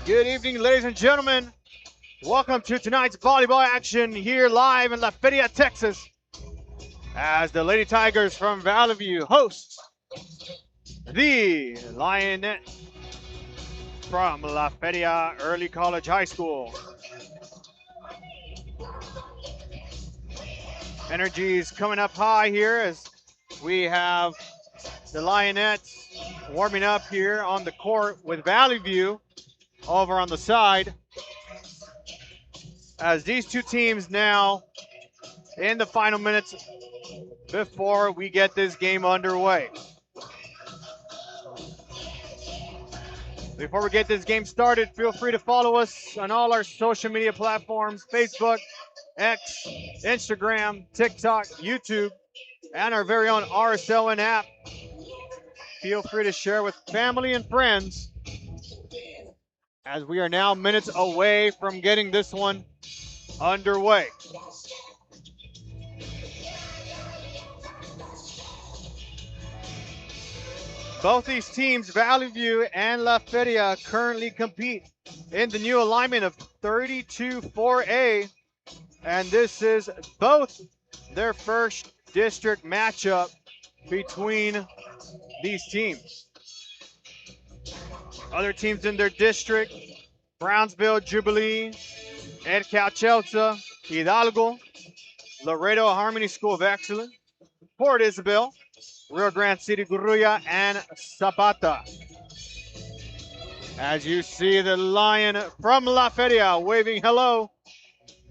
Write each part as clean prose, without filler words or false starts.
Good evening, ladies and gentlemen. Welcome to tonight's volleyball action here live in La Feria, Texas, as the Lady Tigers from Valley View host the Lionette from La Feria Early College High School. Energy is coming up high here as we have the Lionettes warming up here on the court with Valley View over on the side, as these two teams now in the final minutes before we get this game underway. Before we get this game started, feel free to follow us on all our social media platforms: Facebook, X, Instagram, TikTok, YouTube, and our very own RSLN app. Feel free to share with family and friends, as we are now minutes away from getting this one underway. Both these teams, Valley View and La Feria, currently compete in the new alignment of 32-4A, and this is both their first district matchup between these teams. Other teams in their district: Brownsville, Jubilee, Ed Chelcha, Hidalgo, Laredo Harmony School of Excellence, Port Isabel, Rio Grande City, Guruya, and Zapata. As you see the Lion from La Feria waving hello,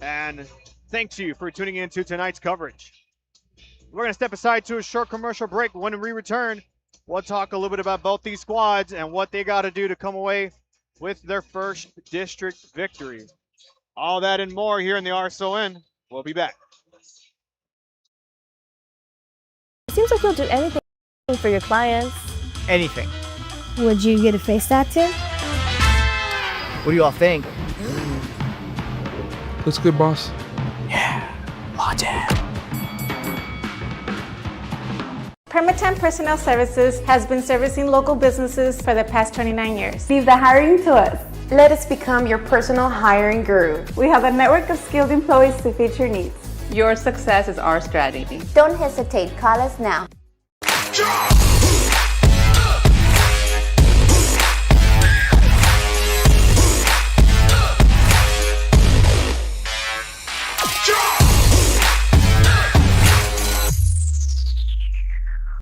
and thanks you for tuning in to tonight's coverage. We're going to step aside to a short commercial break. When we return, we'll talk a little bit about both these squads and what they got to do to come away with their first district victory. All that and more here in the RSON. We'll be back. It seems like you'll do anything for your clients. Anything. Would you get a face tattoo? What do you all think? Looks good, boss. Yeah, logic. Permatemp Personnel Services has been servicing local businesses for the past 29 years. Leave the hiring to us. Let us become your personal hiring guru. We have a network of skilled employees to fit your needs. Your success is our strategy. Don't hesitate, call us now.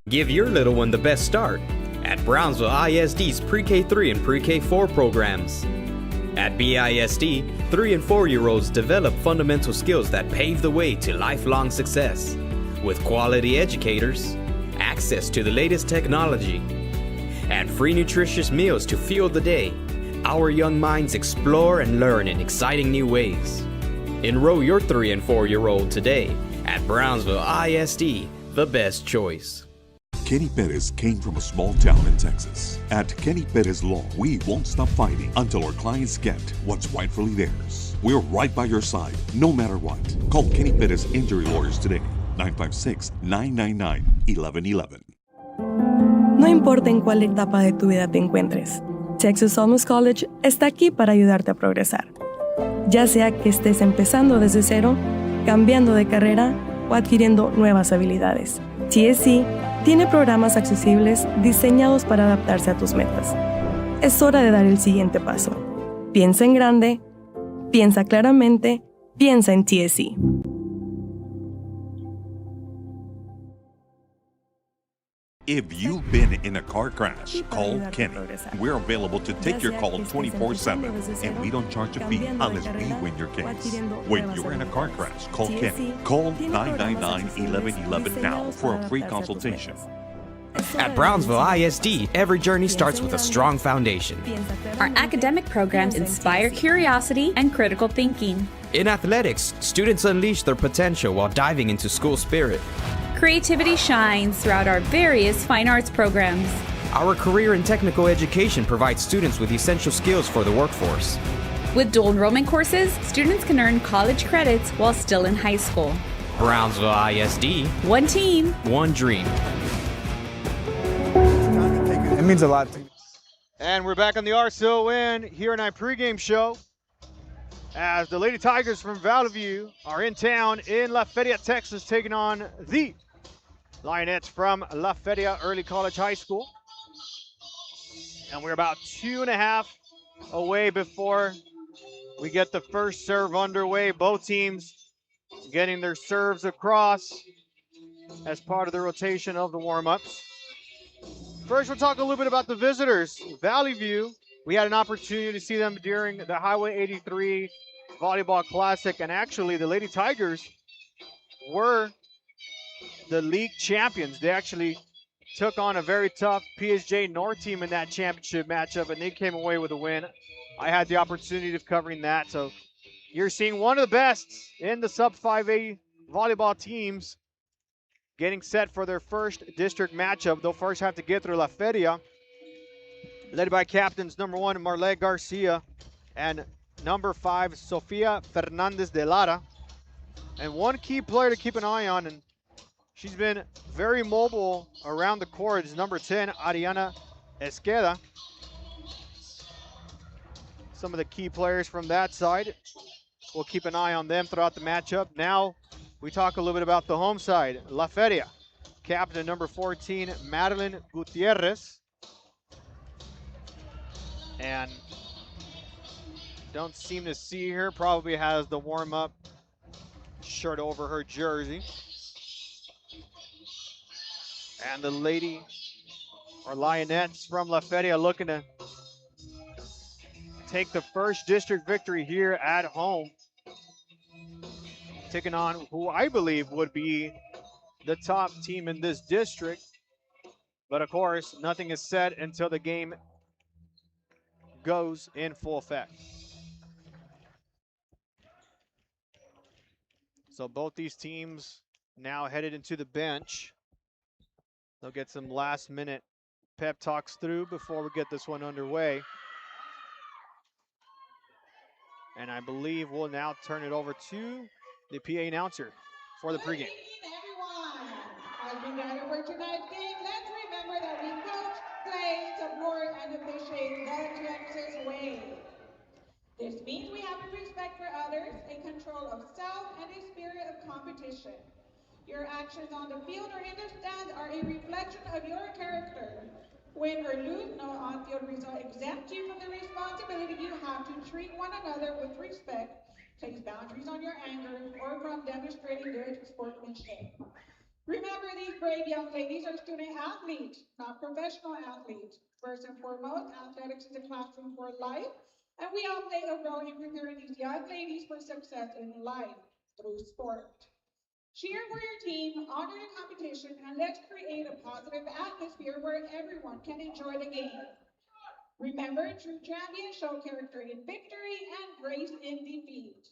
Give your little one the best start at Brownsville ISD's Pre-K3 and Pre-K4 programs. At BISD, 3 and 4-year-olds develop fundamental skills that pave the way to lifelong success. With quality educators, access to the latest technology, and free nutritious meals to fuel the day, our young minds explore and learn in exciting new ways. Enroll your 3 and 4-year-old today at Brownsville ISD, the best choice. Kenny Perez came from a small town in Texas. At Kenny Perez Law, we won't stop fighting until our clients get what's rightfully theirs. We're right by your side, no matter what. Call Kenny Perez Injury Lawyers today, 956-999-1111. No importa en cuál etapa de tu vida te encuentres, Texas Almus College está aquí para ayudarte a progresar. Ya sea que estés empezando desde cero, cambiando de carrera o adquiriendo nuevas habilidades, TSC tiene programas accesibles diseñados para adaptarse a tus metas. Es hora de dar el siguiente paso. Piensa en grande, piensa claramente, piensa en TSC. If you've been in a car crash, call Kenny. We're available to take your call 24/7, and we don't charge a fee unless we win your case. When you're in a car crash, call Kenny. Call 999-1111 now for a free consultation. At Brownsville ISD, every journey starts with a strong foundation. Our academic programs inspire curiosity and critical thinking. In athletics, students unleash their potential while diving into school spirit. Creativity shines throughout our various fine arts programs. Our career and technical education provides students with essential skills for the workforce. With dual enrollment courses, students can earn college credits while still in high school. Brownsville ISD. One team. One dream. It means a lot to me. And we're back on the RCON here in our pregame show as the Lady Tigers from Valley View are in town in La Feria, Texas, taking on the Lionettes from La Feria Early College High School. And we're about 2.5 away before we get the first serve underway. Both teams getting their serves across as part of the rotation of the warm-ups. First, we'll talk a little bit about the visitors. Valley View, we had an opportunity to see them during the Highway 83 Volleyball Classic, and actually the Lady Tigers were the league champions. They actually took on a very tough PSJ North team in that championship matchup, and they came away with a win. I had the opportunity of covering that, so you're seeing one of the best in the sub-5A volleyball teams getting set for their first district matchup. They'll first have to get through La Feria, led by captains number 1, Marlene Garcia, and number 5, Sofia Fernandez de Lara. And one key player to keep an eye on, and she's been very mobile around the court, is number 10, Ariana Esqueda. Some of the key players from that side, we'll keep an eye on them throughout the matchup. Now, we talk a little bit about the home side. La Feria, captain number 14, Madeline Gutierrez. And don't seem to see her, probably has the warm-up shirt over her jersey. And the lady, or Lionettes from La Feria, looking to take the first district victory here at home, taking on who I believe would be the top team in this district. But of course, nothing is set until the game goes in full effect. So both these teams now headed into the bench. They'll get some last minute pep talks through before we get this one underway. And I believe we'll now turn it over to the PA announcer for the pregame. As we gather for tonight's game, let's remember that we coach, play, support, and officiate the Texas way. This means we have a respect for others, a control of self, and a spirit of competition. Your actions on the field or in the stands are a reflection of your character. Win or lose, no on-field result exempts you from the responsibility you have to treat one another with respect, place boundaries on your anger, or from demonstrating good sportsmanship. Remember, these brave young ladies are student athletes, not professional athletes. First and foremost, athletics is a classroom for life, and we all play a role in preparing these young ladies for success in life through sport. Cheer for your team, honor the competition, and let's create a positive atmosphere where everyone can enjoy the game. Remember, true champions show character in victory and grace in defeat.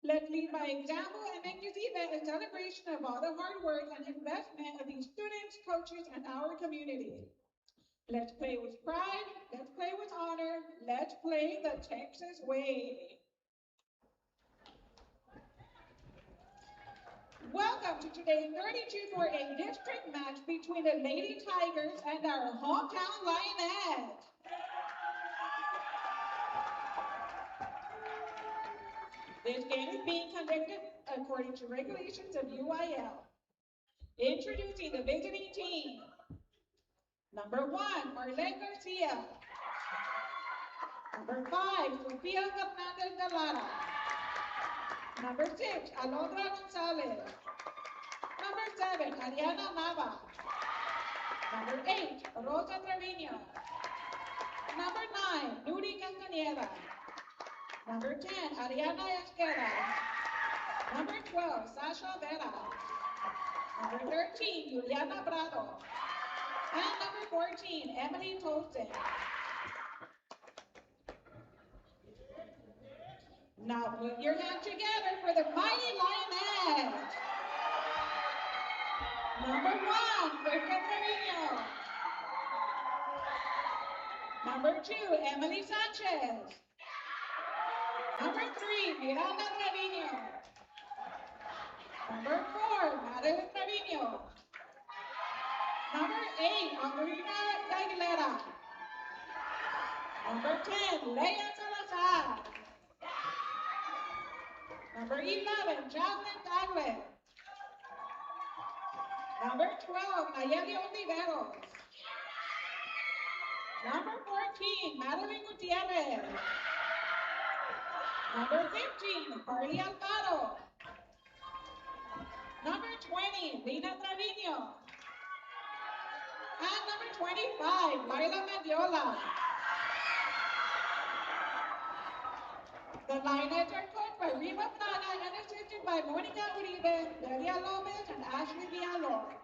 Let's lead by example and make this event a celebration of all the hard work and investment of these students, coaches, and our community. Let's play with pride, let's play with honor, let's play the Texas way. Welcome to today's 32-4A district match between the Lady Tigers and our hometown Lionettes. This game is being conducted according to regulations of UIL. Introducing the visiting team. Number 1, Marlene Garcia. Number 5, Sofia Fernandez de Lara. Number 6, Alondra Gonzalez. Number 7, Ariana Nava. Number 8, Rosa Trevino. Number 9, Nuri Castañeda. Number 10, Ariana Esqueda. Number 12, Sasha Vera. Number 13, Juliana Brado. And number 14, Emily Tolson. Now put your hands together for the mighty Lionettes. Number 1, Berta Trevino. Number 2, Emily Sanchez. Number 3, Miranda Trevino. Number 4, Madeline Trevino. Number 8, Andrina Aguilera. Number 10, Leia Salazar. Number 11, Jasmine Tagle. Number 12, Nayeli Oliveros. Number 14, Madeline Gutierrez. Number 15, Carly Alfaro. Number 20, Lina Trevino. And number 25, Laila Mediola. The Lionettes are coached by Rima Plana and assisted by Monica Uribe, Delia Lopez, and Ashley Villalor.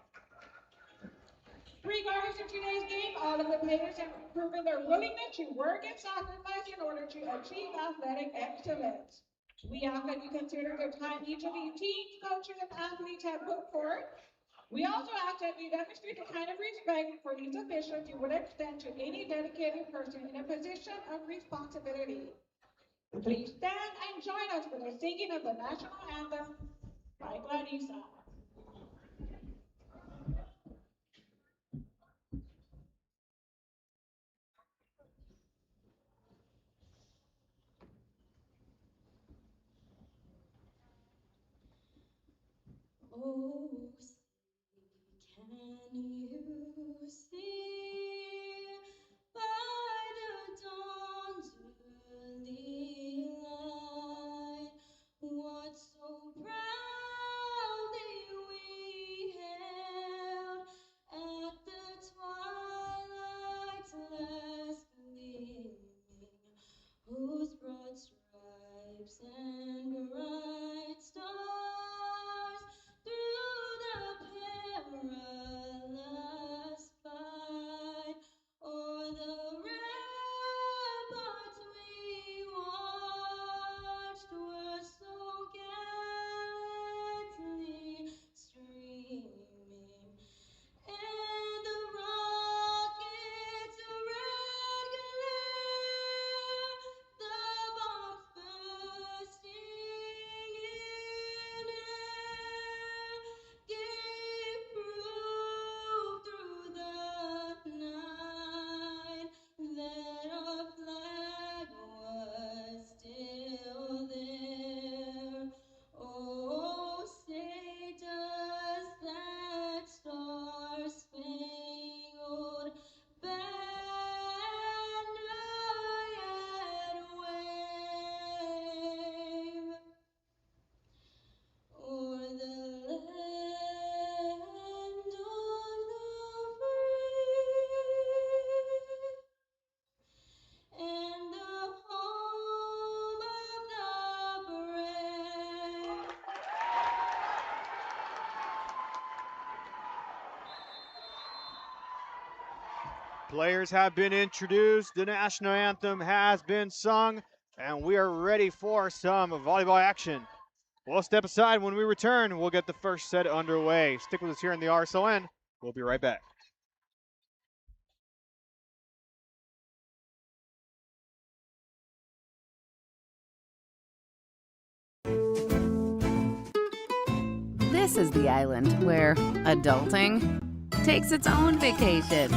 Regardless of today's game, all of the players have proven their willingness to work and sacrifice in order to achieve athletic excellence. We ask that you consider the time each of you teams, coaches, and athletes have put forth. We also ask that you demonstrate the kind of respect for these officials you would extend to any dedicated person in a position of responsibility. Please stand and join us for the singing of the national anthem by Clarissa. Oh, can you see by the dawn's early light what so proudly we hailed at the twilight's last gleaming, whose broad stripes and bright stars through the perilous fight o'er the ramparts we watched were so gallantly streaming, and the rocket's red glare, the bombs bursting in air, gave proof through the night that our flag was still there. Oh, say does that star-spangled banner yet wave o'er the land of the free and the home of the brave? Players have been introduced, the national anthem has been sung, and we are ready for some volleyball action. We'll step aside. When we return, we'll get the first set underway. Stick with us here in the RSON. We'll be right back. This is the island where adulting takes its own vacation.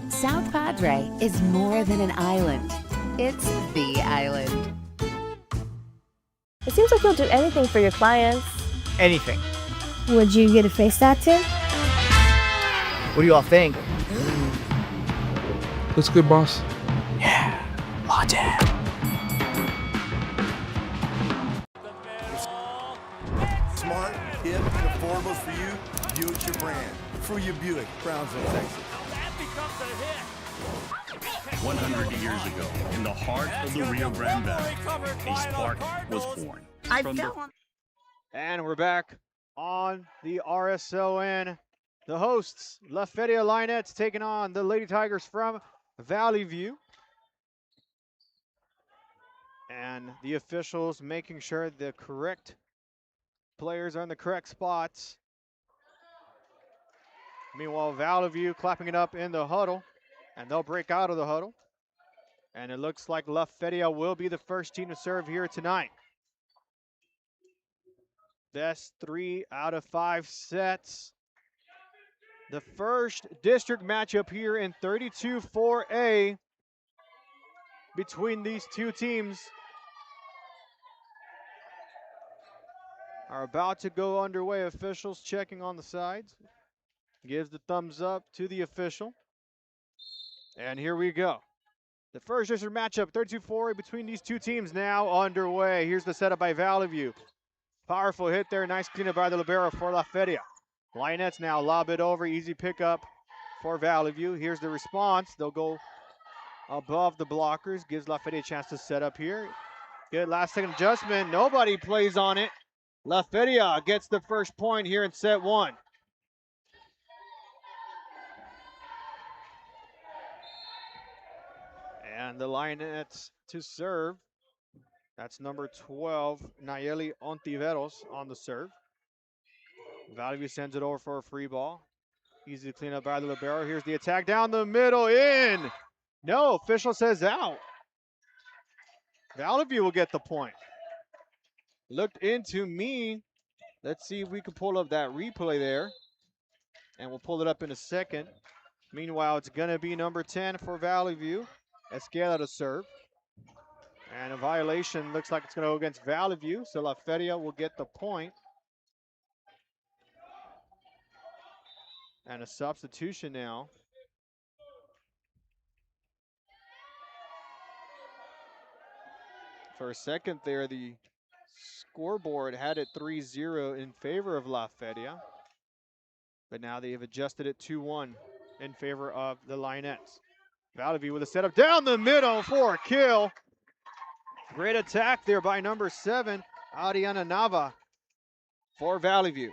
South Padre is more than an island. It's the island. It seems like you'll do anything for your clients. Anything. Would you get a face tattoo? What do you all think? Looks good, boss. Yeah, latte. Smart, hip, and affordable for you. Buick's your brand. For your Buick, Brownsville, Texas. 100 years ago, in the heart of the Rio Grande Valley, a spark was born. And we're back on the RSON. The hosts, La Feria Lionettes, taking on the Lady Tigers from Valley View. And the officials making sure the correct players are in the correct spots. Meanwhile, Valley View clapping it up in the huddle, and they'll break out of the huddle. And it looks like La Feria will be the first team to serve here tonight. Best 3 out of 5 sets. The first district matchup here in 32-4A. between these two teams are about to go underway. Officials checking on the sides. Gives the thumbs up to the official. And here we go. The first district matchup, 32-4 between these two teams now underway. Here's the setup by Valley View. Powerful hit there. Nice cleanup by the libero for La Feria. Lionettes now lob it over. Easy pickup for Valley View. Here's the response. They'll go above the blockers. Gives La Feria a chance to set up here. Good last second adjustment. Nobody plays on it. La Feria gets the first point here in set one. And the Lionettes to serve. That's number 12, Nayeli Ontiveros on the serve. Valley View sends it over for a free ball. Easy to clean up by the libero. Here's the attack down the middle, in. No, official says out. Valley View will get the point. Looked into me. Let's see if we can pull up that replay there. And we'll pull it up in a second. Meanwhile, it's going to be number 10 for Valley View. Esquela to serve. And a violation looks like it's going to go against Valley View. So La Feria will get the point. And a substitution now. For a second there, the scoreboard had it 3-0 in favor of La Feria. But now they have adjusted it 2-1 in favor of the Lionettes. Valley View with a setup down the middle for a kill. Great attack there by number 7, Ariana Nava for Valley View.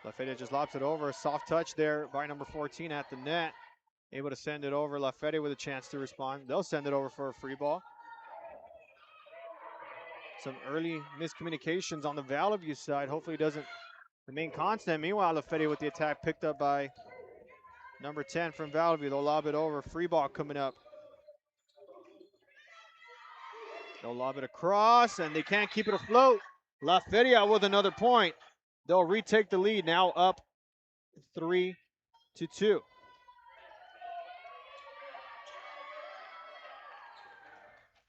La Feria just lobs it over. A soft touch there by number 14 at the net. Able to send it over. La Feria with a chance to respond. They'll send it over for a free ball. Some early miscommunications on the Valley View side. Hopefully it doesn't remain constant. Meanwhile, La Feria with the attack picked up by number 10 from Valley View. They'll lob it over. Free ball coming up. They'll lob it across, and they can't keep it afloat. La Feria with another point. They'll retake the lead, now up 3-2.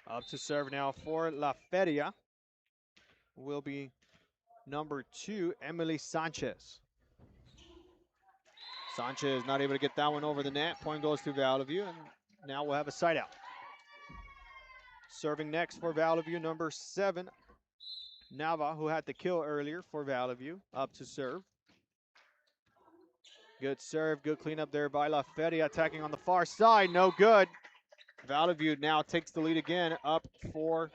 Up to serve now for La Feria will be number 2, Emily Sanchez. Sanchez not able to get that one over the net. Point goes to Valley View, and now we'll have a side out. Serving next for Valley View, number 7, Nava, who had the kill earlier for Valley View, up to serve. Good serve, good cleanup there by La Feria, attacking on the far side, no good. Valley View now takes the lead again, up 4-3.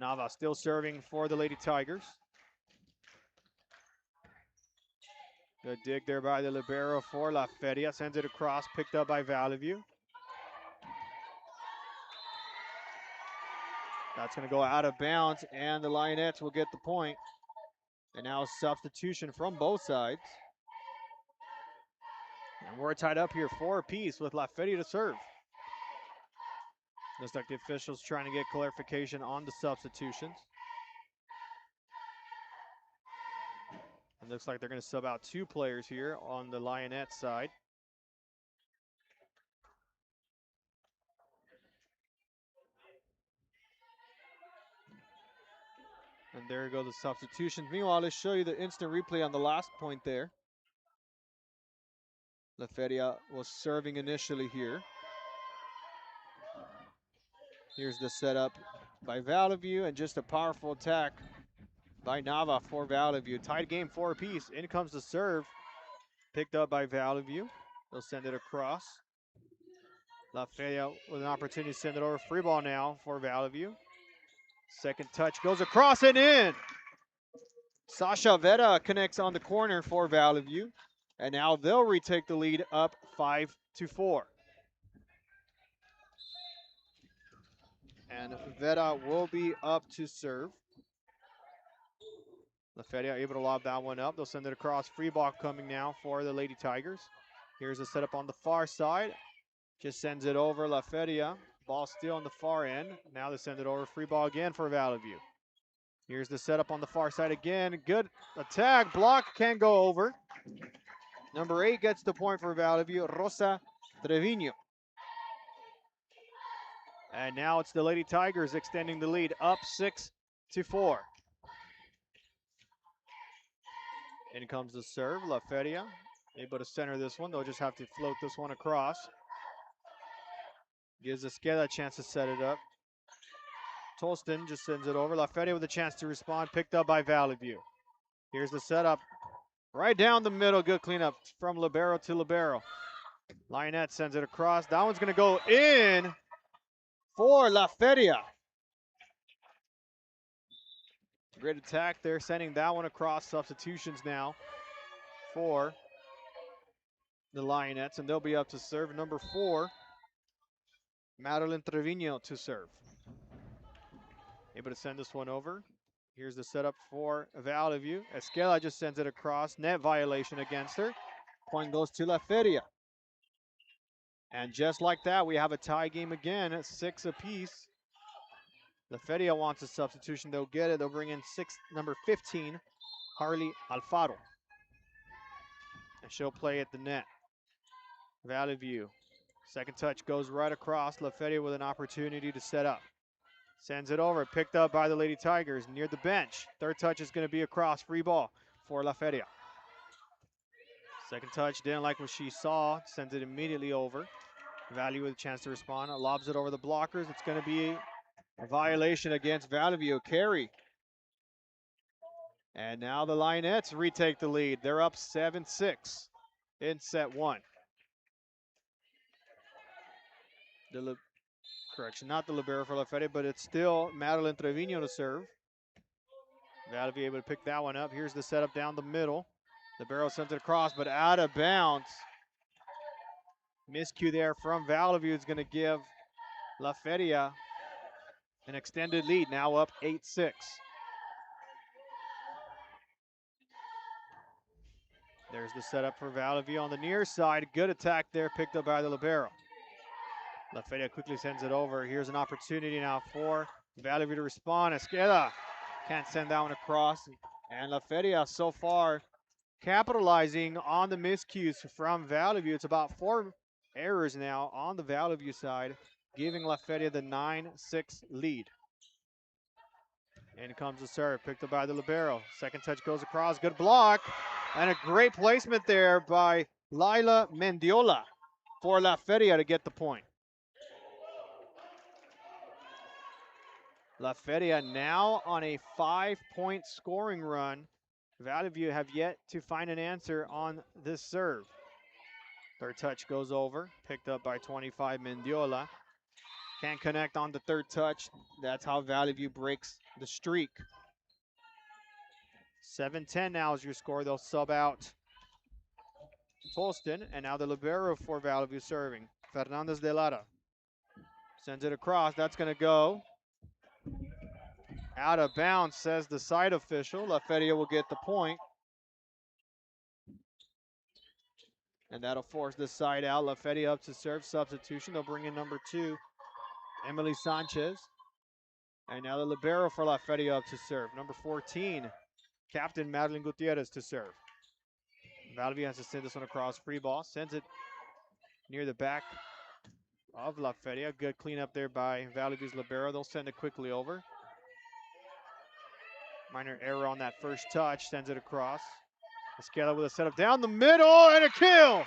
Nava still serving for the Lady Tigers. Good dig there by the libero for La Feria, sends it across, picked up by Valley View. That's going to go out of bounds, and the Lionettes will get the point. And now a substitution from both sides. And we're tied up here 4 apiece with La Feria to serve. Looks like the officials trying to get clarification on the substitutions. It looks like they're going to sub out 2 players here on the Lionette side. And there go the substitutions. Meanwhile, let's show you the instant replay on the last point there. La Feria was serving initially here. Here's the setup by Valley View, and just a powerful attack by Nava for Valley View. Tied game 4 apiece. In comes the serve. Picked up by Valley View. They'll send it across. La Feria with an opportunity to send it over. Free ball now for Valley View. Second touch goes across and in. Sasha Veta connects on the corner for Valley View. And now they'll retake the lead up 5-4. And Veta will be up to serve. La Feria able to lob that one up. They'll send it across. Free ball coming now for the Lady Tigers. Here's a setup on the far side. Just sends it over. La Feria Ball still on the far end. Now they send it over. Free ball again for Valley View. Here's the setup on the far side again. Good attack. Block can't go over. Number 8 gets the point for Valley View. Rosa Trevino. And now it's the Lady Tigers extending the lead, up 6-4. In comes the serve. La Feria able to center this one. They'll just have to float this one across. Gives Esqueda a chance to set it up. Tolston just sends it over. La Feria with a chance to respond. Picked up by Valley View. Here's the setup. Right down the middle. Good cleanup from libero to libero. Lionette sends it across. That one's going to go in for La Feria. Great attack there, sending that one across. Substitutions now for the Lionettes, and they'll be up to serve. Number 4, Madeline Trevino to serve. Able to send this one over. Here's the setup for Valley View. Esquela just sends it across. Net violation against her. Point goes to La Feria. And just like that, we have a tie game again at 6 apiece. La Feria wants a substitution. They'll get it. They'll bring in number 15, Harley Alfaro. And she'll play at the net. Valley View. Second touch goes right across. La Feria with an opportunity to set up. Sends it over. Picked up by the Lady Tigers near the bench. Third touch is going to be across. Free ball for La Feria. Second touch, didn't like what she saw. Sends it immediately over. Valley with a chance to respond. Lobs it over the blockers. It's going to be a violation against Valley View. Carry. And now the Lionettes retake the lead. They're up 7-6 in set 1. Correction, not the libero for La Feria, but it's still Madeline Trevino to serve. Valley View able to pick that one up. Here's the setup down the middle. Libero sends it across, but out of bounds. Miscue there from Valley View is going to give La Feria an extended lead, now up 8-6. There's the setup for Valley View on the near side. Good attack there, picked up by the libero. La Feria quickly sends it over. Here's an opportunity now for Valley View to respond. Esqueda can't send that one across. And La Feria so far capitalizing on the miscues from Valley View. It's about 4 errors now on the Valley View side, giving La Feria the 9-6 lead. In comes the serve, picked up by the libero. Second touch goes across, good block. And a great placement there by Laila Mendiola for La Feria to get the point. La Feria now on a 5-point scoring run. Valley View have yet to find an answer on this serve. Third touch goes over, picked up by 25 Mendiola. Can't connect on the third touch. That's how Valley View breaks the streak. 7-10 now is your score. They'll sub out Tolston, and now the libero for Valley View serving. Fernandez de Lara sends it across. That's going to go out of bounds, says the side official. La Feria will get the point. And that'll force this side out. La Feria up to serve substitution. They'll bring in number 2, Emily Sanchez. And now the libero for La Feria up to serve. Number 14, Captain Madeline Gutierrez to serve. Valley View has to send this one across. Free ball. Sends it near the back of La Feria. Good cleanup there by Valley View's libero. They'll send it quickly over. Minor error on that first touch. Sends it across. Esquela with a setup down the middle and a kill.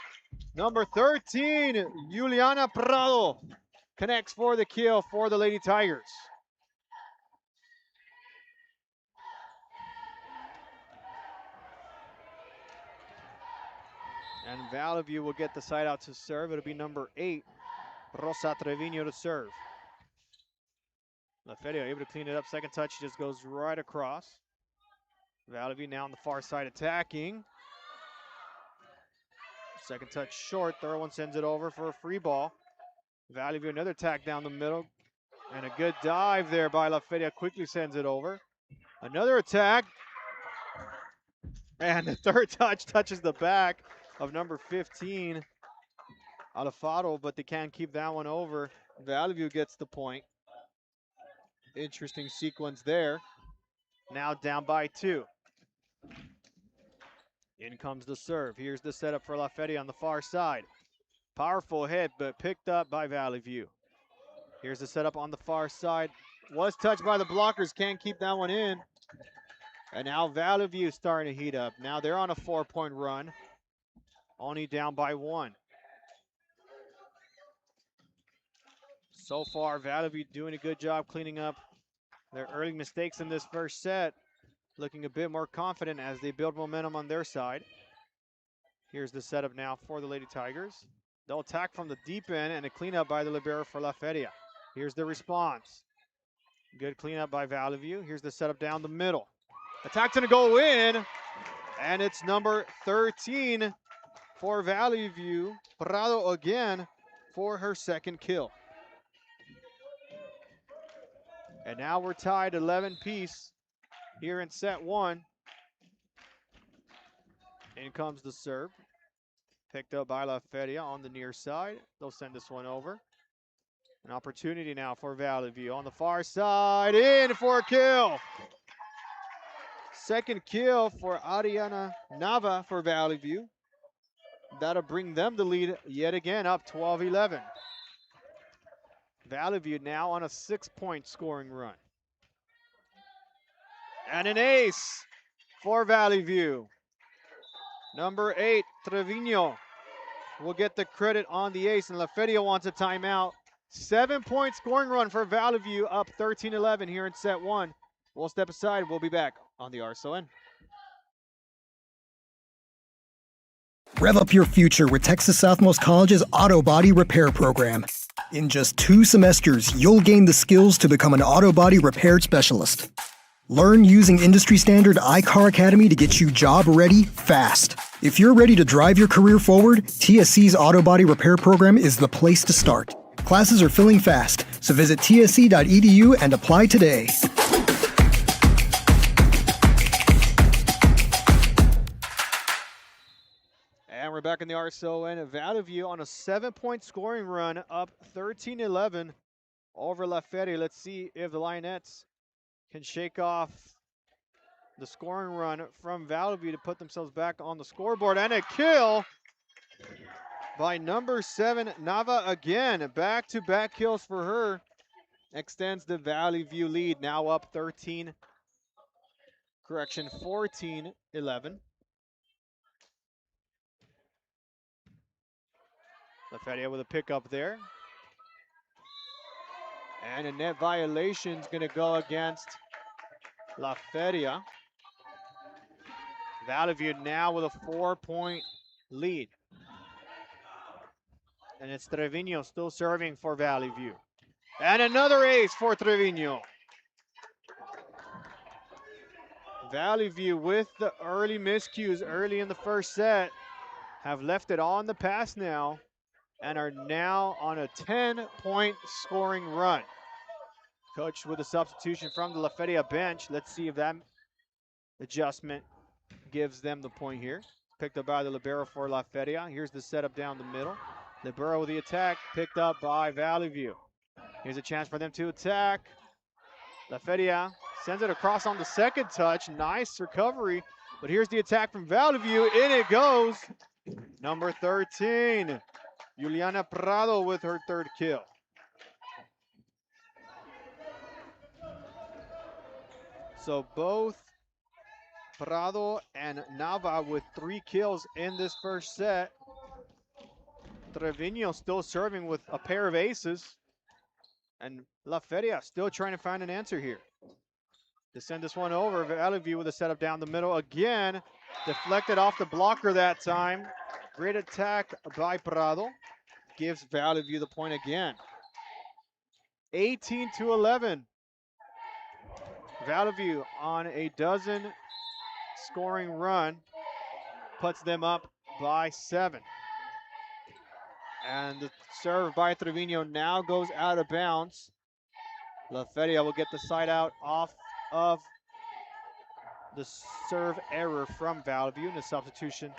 Number 13, Juliana Prado connects for the kill for the Lady Tigers. And Valley View will get the side out to serve. It'll be number 8, Rosa Trevino to serve. La Feria able to clean it up. Second touch just goes right across. Valley View now on the far side attacking. Second touch short. Third one sends it over for a free ball. Valley View another attack down the middle. And a good dive there by La Feria. Quickly sends it over. Another attack. And the third touch touches the back of number 15, Alfaro, but they can't keep that one over. Valley View gets the point. Interesting sequence there. Now down by 2. In comes the serve. Here's the setup for La Feria on the far side. Powerful hit, but picked up by Valley View. Here's the setup on the far side. Was touched by the blockers, can't keep that one in. And now Valley View starting to heat up. Now they're on a 4-point run. Only down by 1. So far, Valley View doing a good job cleaning up their early mistakes in this first set. Looking a bit more confident as they build momentum on their side. Here's the setup now for the Lady Tigers. They'll attack from the deep end and a cleanup by the libero for La Feria. Here's the response. Good cleanup by Valley View. Here's the setup down the middle. Attack's gonna go in, and it's number 13 for Valley View. Prado again for her second kill. And now we're tied 11-piece here in set 1. In comes the serve. Picked up by La Feria on the near side. They'll send this one over. An opportunity now for Valley View on the far side. In for a kill. Second kill for Ariana Nava for Valley View. That'll bring them the lead yet again, up 12-11. Valley View now on a 6-point scoring run. And an ace for Valley View. Number 8, Trevino will get the credit on the ace, and La Feria wants a timeout. 7-point scoring run for Valley View, up 13-11 here in set 1. We'll step aside. We'll be back on the RSON. Rev up your future with Texas Southmost College's Auto Body Repair Program. In just 2 semesters, you'll gain the skills to become an auto body repair specialist. Learn using industry standard iCar Academy to get you job ready fast. If you're ready to drive your career forward, TSC's Auto Body Repair Program is the place to start. Classes are filling fast, so visit tsc.edu and apply today. And we're back in the RSON. Valley View on a 7-point scoring run, up 13-11 over La Feria. Let's see if the Lionettes can shake off the scoring run from Valley View to put themselves back on the scoreboard. And a kill by number 7, Nava again. Back-to-back kills for her. Extends the Valley View lead, now up 14-11. La Feria with a pickup there. And a net violation is going to go against La Feria. Valley View now with a 4-point lead. And it's Trevino still serving for Valley View. And another ace for Trevino. Valley View with the early miscues early in the first set have left it on the pass now and are now on a 10-point scoring run. Coach with a substitution from the La Feria bench. Let's see if that adjustment gives them the point here. Picked up by the libero for La Feria. Here's the setup down the middle. Libero with the attack, picked up by Valley View. Here's a chance for them to attack. La Feria sends it across on the second touch. Nice recovery. But here's the attack from Valley View. In it goes. Number 13, Juliana Prado with her 3rd kill. So both Prado and Nava with 3 kills in this first set. Trevino still serving with a pair of aces. And La Feria still trying to find an answer here. To send this one over, Valley View with a setup down the middle again. Deflected off the blocker that time. Great attack by Prado. Gives Valley View the point again. 18-11. Valley View on a dozen scoring run. Puts them up by 7. And the serve by Trevino now goes out of bounds. La Feria will get the side out off of the serve error from Valley View. And the substitution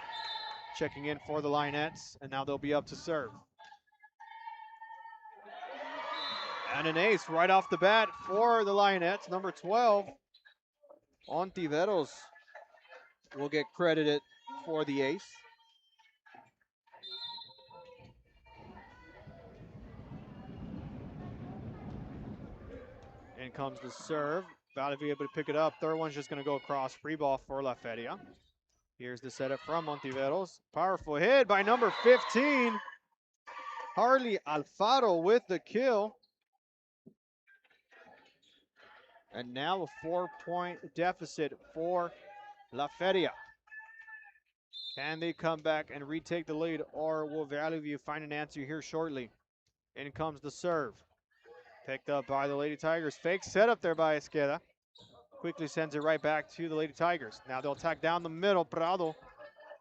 checking in for the Lionettes. And now they'll be up to serve. And an ace right off the bat for the Lionettes. Number 12, Ontiveros will get credited for the ace. In comes the serve. Valley able to pick it up. Third one's just going to go across. Free ball for La Feria. Here's the setup from Ontiveros. Powerful hit by number 15. Harley Alfaro with the kill. And now a 4-point deficit for La Feria. Can they come back and retake the lead, or will Valley View find an answer here shortly? In comes the serve. Picked up by the Lady Tigers. Fake setup there by Esqueda. Quickly sends it right back to the Lady Tigers. Now they'll attack down the middle. Prado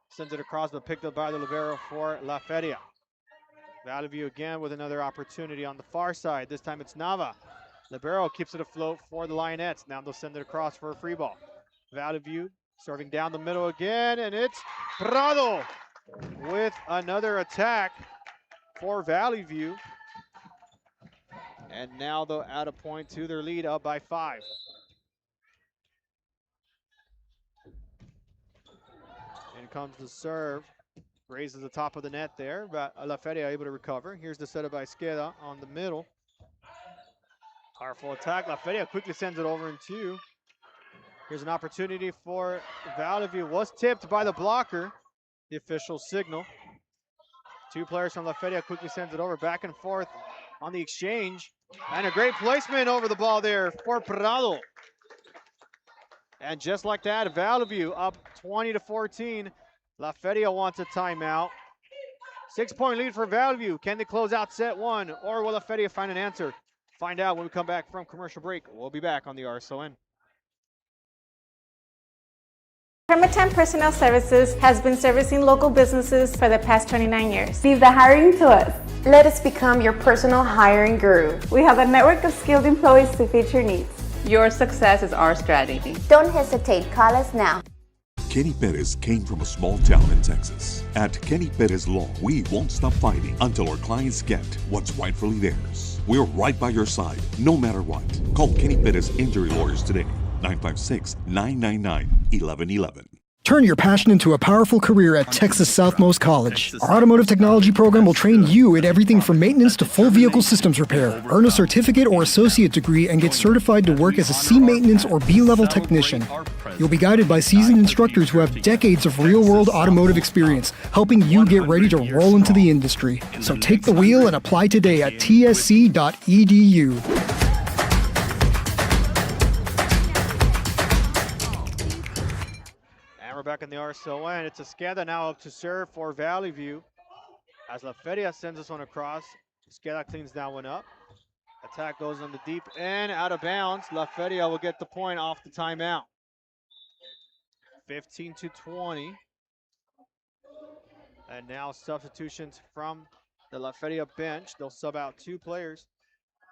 sends it across, but picked up by the libero for La Feria. Valley View again with another opportunity on the far side. This time it's Nava. Libero keeps it afloat for the Lionettes. Now they'll send it across for a free ball. Valley View serving down the middle again, and it's Prado with another attack for Valley View. And now they'll add a point to their lead, up by 5. In comes the serve. Raises the top of the net there, but La Feria able to recover. Here's the setup by Esqueda on the middle. Powerful attack. La Feria quickly sends it over in 2. Here's an opportunity for Valley View. Was tipped by the blocker. The official signal. 2 players from La Feria quickly sends it over, back and forth on the exchange. And a great placement over the ball there for Prado. And just like that, Valley View up 20-14. La Feria wants a timeout. 6-point lead for Valley View. Can they close out set 1, or will La Feria find an answer? Find out when we come back from commercial break. We'll be back on the RSON. Permatemp Personnel Services has been servicing local businesses for the past 29 years. Leave the hiring to us. Let us become your personal hiring guru. We have a network of skilled employees to fit your needs. Your success is our strategy. Don't hesitate, call us now. Kenny Perez came from a small town in Texas. At Kenny Perez Law, we won't stop fighting until our clients get what's rightfully theirs. We're right by your side, no matter what. Call Kenny Perez Injury Lawyers today, 956-999-1111. Turn your passion into a powerful career at Texas Southmost College. Our automotive technology program will train you in everything from maintenance to full vehicle systems repair. Earn a certificate or associate degree and get certified to work as a C maintenance or B-level technician. You'll be guided by seasoned instructors who have decades of real-world automotive experience, helping you get ready to roll into the industry. So take the wheel and apply today at tsc.edu. We're back in the RSON. It's Esqueda now up to serve for Valley View. As La Feria sends this one across, Esqueda cleans that one up. Attack goes on the deep end, out of bounds. La Feria will get the point off the timeout. 15-20. And now substitutions from the La Feria bench. They'll sub out 2 players.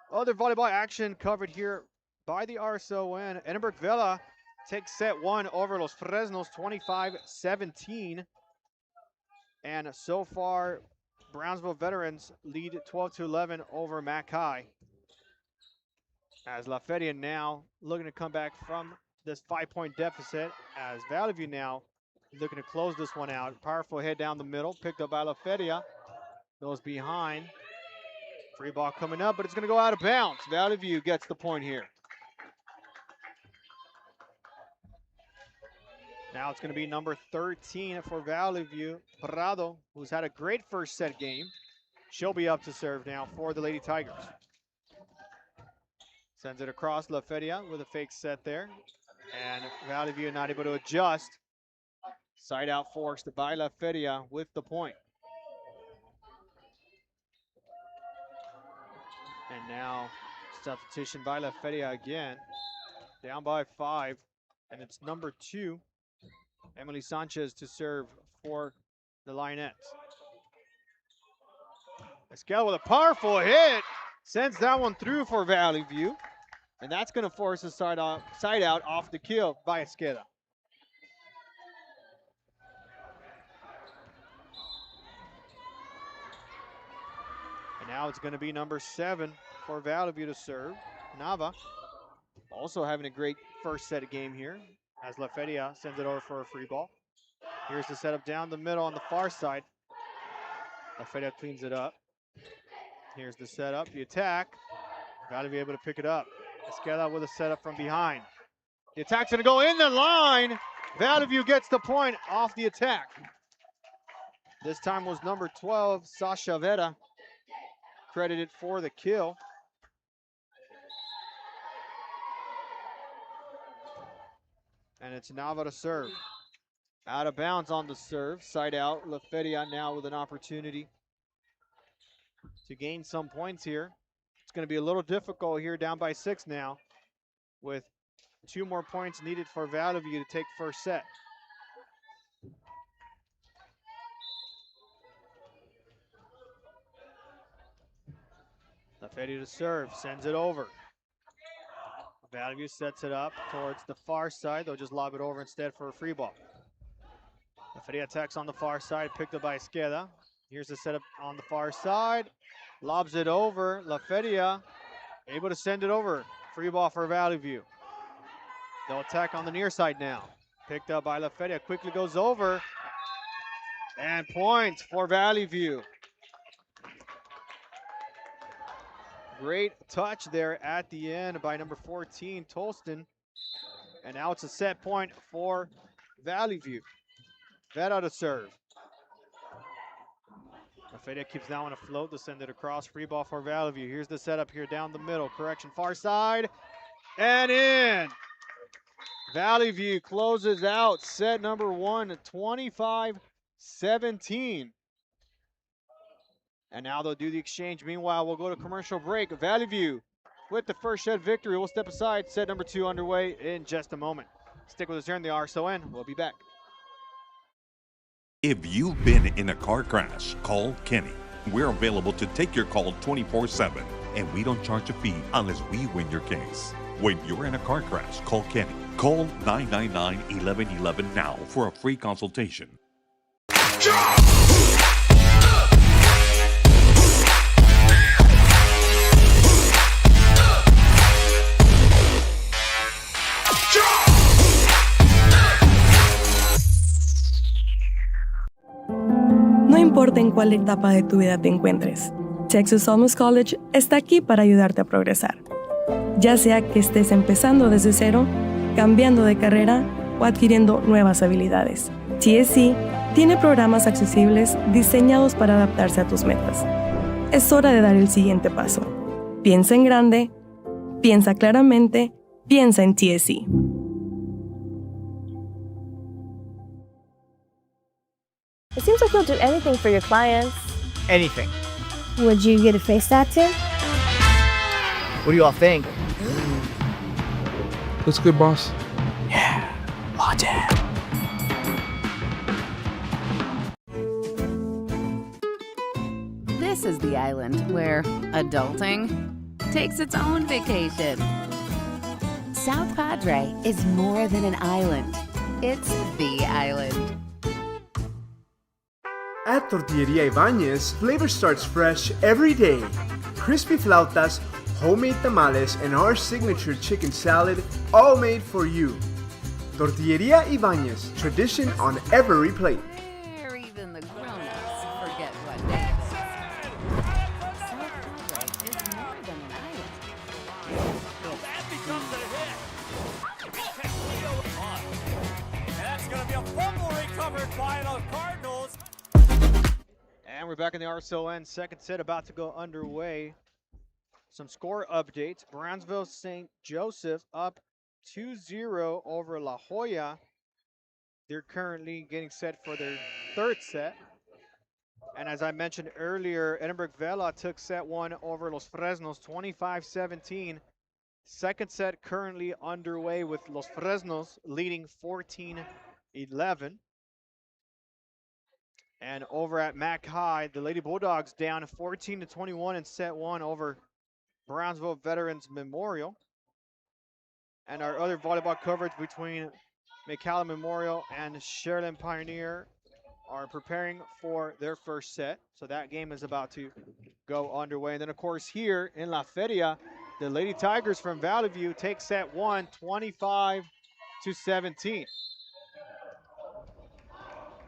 Other volleyball action covered here by the RSON. Edinburgh Vela takes set 1 over Los Fresnos, 25-17. And so far, Brownsville veterans lead 12-11 over Mackay. As La Feria now looking to come back from this 5-point deficit, as Valley View now looking to close this one out. Powerful head down the middle, picked up by La Feria. Goes behind. Free ball coming up, but it's going to go out of bounds. Valley View gets the point here. Now it's going to be number 13 for Valley View, Prado, who's had a great first set game. She'll be up to serve now for the Lady Tigers. Sends it across La Feria with a fake set there. And Valley View not able to adjust. Side out forced by La Feria with the point. And now substitution by La Feria again. Down by 5. And it's number 2. Emily Sanchez to serve for the Lionettes. Esquel with a powerful hit. Sends that one through for Valley View. And that's going to force a side out off the kill by Esqueda. And now it's going to be number 7 for Valley View to serve. Nava also having a great first set of game here as La Feria sends it over for a free ball. Here's the setup down the middle on the far side. La Feria cleans it up. Here's the setup, the attack. Valley View able to pick it up. Esqueda with a setup from behind. The attack's gonna go in the line. Valley View gets the point off the attack. This time was number 12, Sasha Vera, credited for the kill. And it's Nava to serve. Out of bounds on the serve, side out. La Feria now with an opportunity to gain some points here. It's going to be a little difficult here, down by 6 now, with 2 more points needed for Valley View to take first set. La Feria to serve, sends it over. Valley View sets it up towards the far side. They'll just lob it over instead for a free ball. La Feria attacks on the far side, picked up by Esqueda. Here's the setup on the far side. Lobs it over. La Feria able to send it over. Free ball for Valley View. They'll attack on the near side now. Picked up by La Feria. Quickly goes over. And points for Valley View. Great touch there at the end by number 14, Tolston. And now it's a set point for Valley View. Vera to serve. La Feria keeps that one afloat to send it across. Free ball for Valley View. Here's the setup here down the middle. Correction, far side. And in. Valley View closes out set number 1, 25-17. And now they'll do the exchange. Meanwhile, we'll go to commercial break. Valley View with the first set victory. We'll step aside. Set number 2 underway in just a moment. Stick with us here in the RSON. We'll be back. If you've been in a car crash, call Kenny. We're available to take your call 24/7, and we don't charge a fee unless we win your case. When you're in a car crash, call Kenny. Call 999-1111 now for a free consultation. No importa en cuál etapa de tu vida te encuentres, Texas Almus College está aquí para ayudarte a progresar. Ya sea que estés empezando desde cero, cambiando de carrera o adquiriendo nuevas habilidades, TSC tiene programas accesibles diseñados para adaptarse a tus metas. Es hora de dar el siguiente paso. Piensa en grande, piensa claramente, piensa en TSC. It seems like you'll do anything for your clients. Anything. Would you get a face tattoo? What do you all think? Looks good, boss. Yeah, latte. This is the island where adulting takes its own vacation. South Padre is more than an island. It's the island. At Tortilleria Ibañez, flavor starts fresh every day. Crispy flautas, homemade tamales, and our signature chicken salad, all made for you. Tortilleria Ibañez, tradition on every plate. Where even the grown-ups forget what day it is. South Padre is more than an island. That becomes a hit. That's going to be a fumble recovered by the Cardinals. And we're back in the RSON. Second set about to go underway. Some score updates. Brownsville St. Joseph up 2-0 over La Jolla. They're currently getting set for their third set. And as I mentioned earlier, Edinburgh Vela took set 1 over Los Fresnos 25-17. Second set currently underway with Los Fresnos leading 14-11. And over at Mac High, the Lady Bulldogs down 14-21 in set 1 over Brownsville Veterans Memorial. And our other volleyball coverage between McAllen Memorial and Sherilyn Pioneer are preparing for their first set. So that game is about to go underway. And then, of course, here in La Feria, the Lady Tigers from Valley View take set one, 25-17.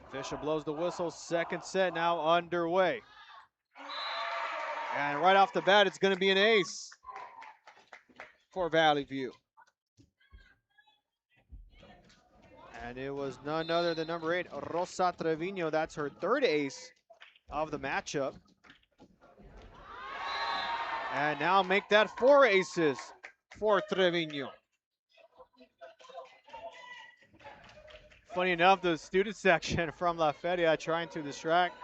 Official blows the whistle. Second set now underway. And right off the bat, it's going to be an ace for Valley View. And it was none other than number 8, Rosa Trevino. That's her third ace of the matchup. And now make that 4 aces for Trevino. Funny enough, the student section from La Feria trying to distract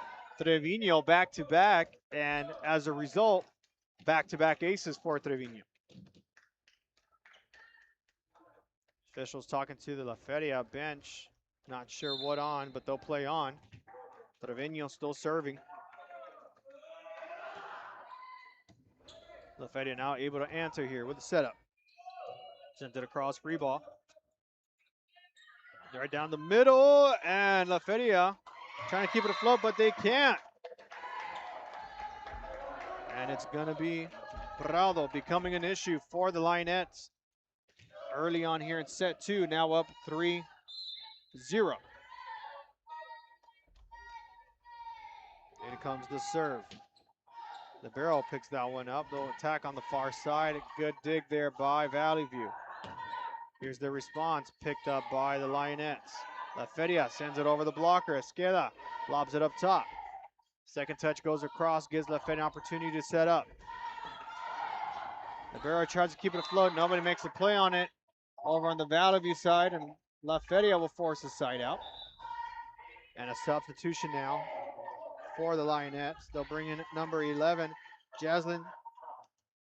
Trevino back-to-back, and as a result, back-to-back aces for Trevino. Officials talking to the La Feria bench. Not sure what on, but they'll play on. Trevino still serving. La Feria now able to answer here with the setup. Sent it across, free ball. Right down the middle, and La Feria trying to keep it afloat, but they can't. And it's going to be Prado becoming an issue for the Lionettes. Early on here in set 2, now up 3-0. Here comes the serve. The barrel picks that one up. They'll attack on the far side. Good dig there by Valley View. Here's the response, picked up by the Lionettes. La Feria sends it over the blocker. Esqueda lobs it up top. Second touch goes across, gives La Feria an opportunity to set up. Libero tries to keep it afloat. Nobody makes a play on it over on the Valley View side, and La Feria will force the side out. And a substitution now for the Lionettes. They'll bring in number 11, Jaslyn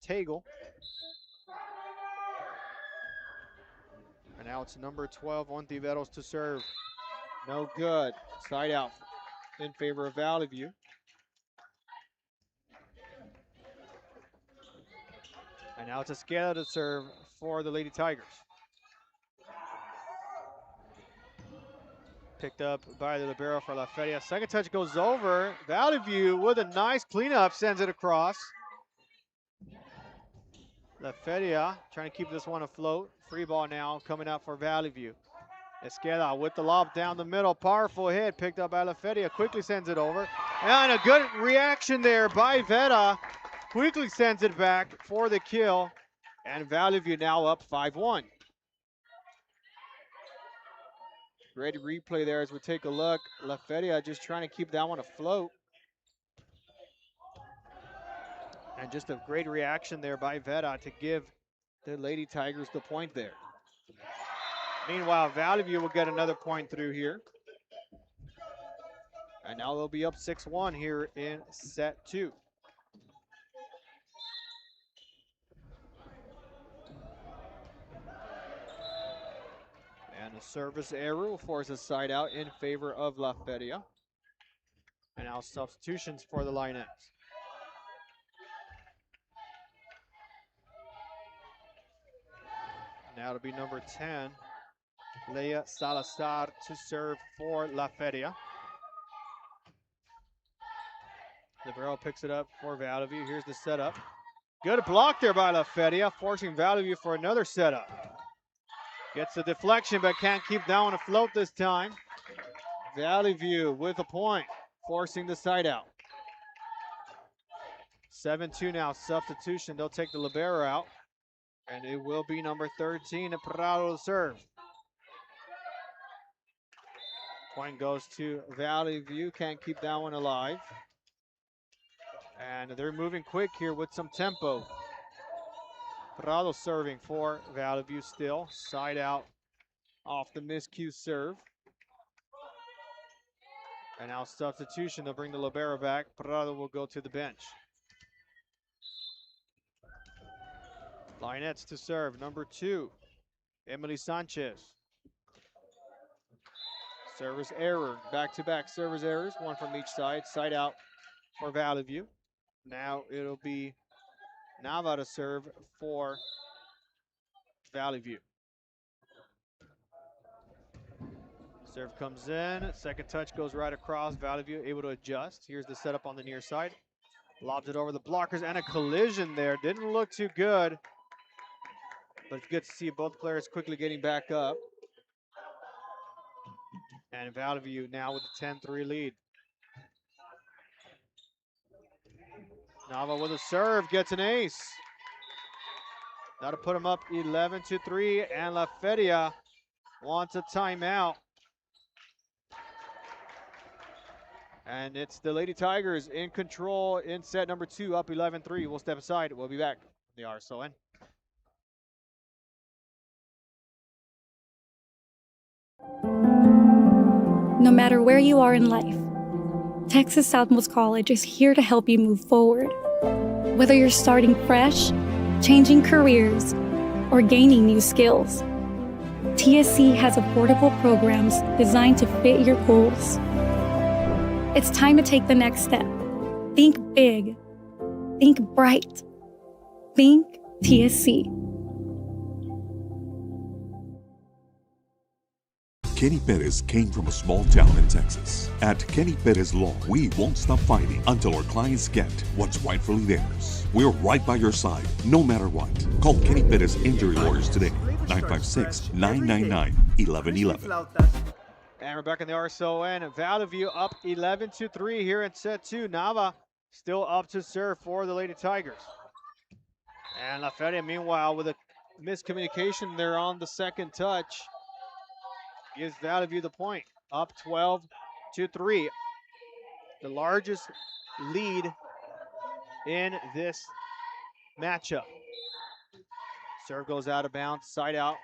Tagle. And now it's number 12, Ontiveros to serve. No good. Side out in favor of Valley View. And now it's Esqueda to serve for the Lady Tigers. Picked up by the libero for La Feria. Second touch goes over. Valley View with a nice cleanup sends it across. La Feria trying to keep this one afloat. Free ball now coming out for Valley View. Esqueda with the lob down the middle. Powerful hit picked up by La Feria. Quickly sends it over. And a good reaction there by Vera. Quickly sends it back for the kill. And Valley View now up 5-1. Great replay there as we take a look. La Feria just trying to keep that one afloat. And just a great reaction there by Vera to give the Lady Tigers the point there. Meanwhile, Valley View will get another point through here. And now they'll be up 6-1 here in set 2. And a service error will force a side out in favor of La Feria. And now substitutions for the Lionettes. Now it'll be number 10, Leia Salazar to serve for La Feria. Libero picks it up for Valley View. Here's the setup. Good block there by La Feria, forcing Valley View for another setup. Gets the deflection, but can't keep that one afloat this time. Valley View with a point, forcing the side out. 7-2 now, substitution. They'll take the libero out. And it will be number 13, Prado to serve. Point goes to Valley View, can't keep that one alive. And they're moving quick here with some tempo. Prado serving for Valley View still. Side out off the miscue serve. And now substitution, they'll bring the libero back. Prado will go to the bench. Lionettes to serve, number 2, Emily Sanchez. Service error, back-to-back service errors, one from each side. Side out for Valley View. Now it'll be Nava to serve for Valley View. Serve comes in. Second touch goes right across. Valley View able to adjust. Here's the setup on the near side. Lobs it over the blockers and a collision there. Didn't look too good. But it's good to see both players quickly getting back up. And Valley View now with a 10-3 lead. Nava with a serve, gets an ace. That'll put him up 11-3, and La Feria wants a timeout. And it's the Lady Tigers in control in set number 2, up 11-3. We'll step aside. We'll be back. The RSON. No matter where you are in life, Texas Southmost College is here to help you move forward. Whether you're starting fresh, changing careers, or gaining new skills, TSC has affordable programs designed to fit your goals. It's time to take the next step. Think big. Think bright. Think TSC. Kenny Perez came from a small town in Texas. At Kenny Perez Law, we won't stop fighting until our clients get what's rightfully theirs. We're right by your side, no matter what. Call Kenny Perez Injury Lawyers today, 956-999-1111. And we're back in the RSON. Valley View up 11-3 here in set 2. Nava still up to serve for the Lady Tigers. And La Feria, meanwhile, with a miscommunication there on the second touch, gives Valley View the point. Up 12-3. The largest lead in this matchup. Serve goes out of bounds, side out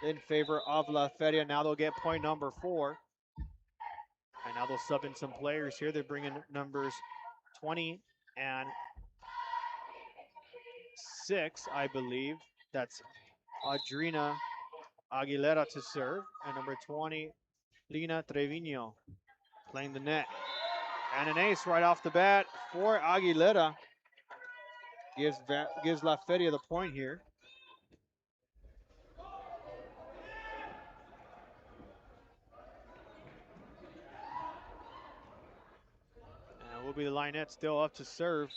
in favor of La Feria. Now they'll get point number 4. And now they'll sub in some players here. They're bringing numbers 20 and 6, I believe. That's Adrina Aguilera to serve. And number 20, Lina Trevino playing the net. And an ace right off the bat for Aguilera. Gives La Feria the point here. And will be the Lionette still up to serve.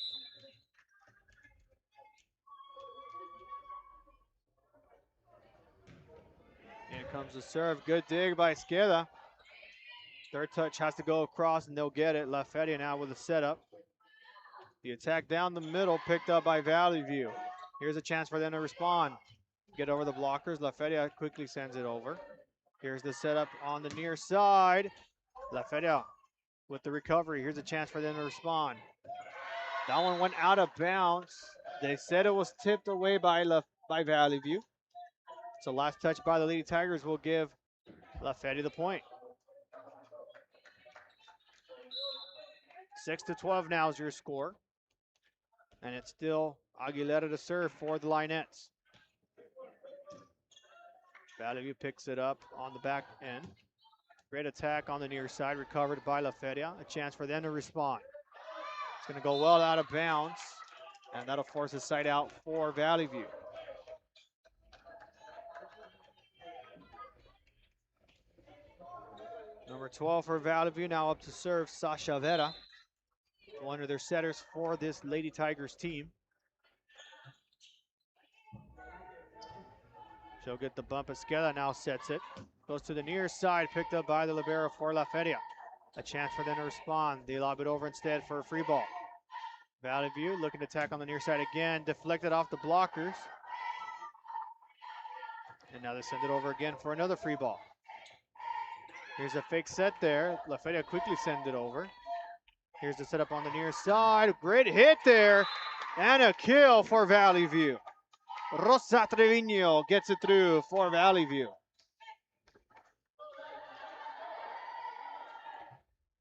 Here comes the serve. Good dig by Esqueda. Third touch has to go across and they'll get it. La Feria now with a setup. The attack down the middle picked up by Valley View. Here's a chance for them to respond. Get over the blockers. La Feria quickly sends it over. Here's the setup on the near side. La Feria with the recovery. Here's a chance for them to respond. That one went out of bounds. They said it was tipped away by Valley View. So last touch by the Lady Tigers will give La Feria the point. 6-12 now is your score. And it's still Aguilera to serve for the Lionettes. Valley View picks it up on the back end. Great attack on the near side, recovered by La Feria. A chance for them to respond. It's going to go well out of bounds, and that'll force a side out for Valley View. Number 12 for Valley View, now up to serve Sasha Vera. One of their setters for this Lady Tigers team. She'll get the bump. Esqueda now sets it. Goes to the near side, picked up by the libero for La Feria. A chance for them to respond. They lob it over instead for a free ball. Valley View looking to attack on the near side again. Deflected off the blockers. And now they send it over again for another free ball. Here's a fake set there. La Feria quickly sends it over. Here's the setup on the near side. Great hit there. And a kill for Valley View. Rosa Trevino gets it through for Valley View.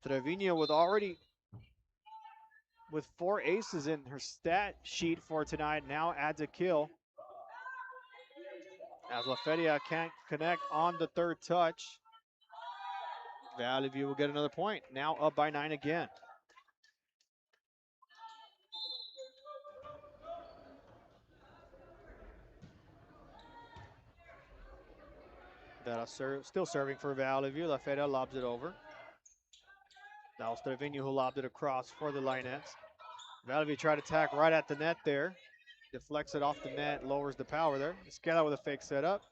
Trevino with 4 aces in her stat sheet for tonight, now adds a kill. As La Feria can't connect on the third touch. Valley View will get another point, now up by 9 again. Still serving for Valley View. La Feria lobs it over. That was Trevino who lobbed it across for the Lionettes. Valley View tried to attack right at the net there. Deflects it off the net, lowers the power there. Esqueda with a fake setup.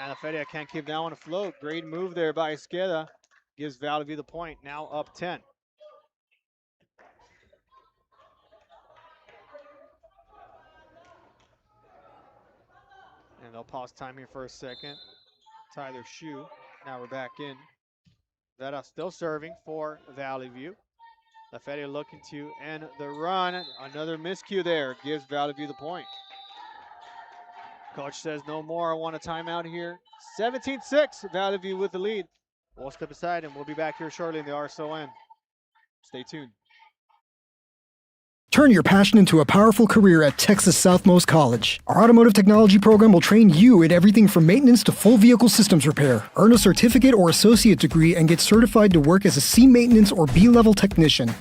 And La Feria can't keep that one afloat. Great move there by Esqueda. Gives Valley View the point, now up 10. And they'll pause time here for a second. Tie their shoe. Now we're back in. Vera still serving for Valley View. La Feria looking to end the run. Another miscue there. Gives Valley View the point. Coach says no more. I want a timeout here. 17-6. Valley View with the lead. We'll step aside and we'll be back here shortly in the RSON. Stay tuned. Turn your passion into a powerful career at Texas Southmost College. Our automotive technology program will train you in everything from maintenance to full vehicle systems repair. Earn a certificate or associate degree and get certified to work as a C maintenance or B-level technician.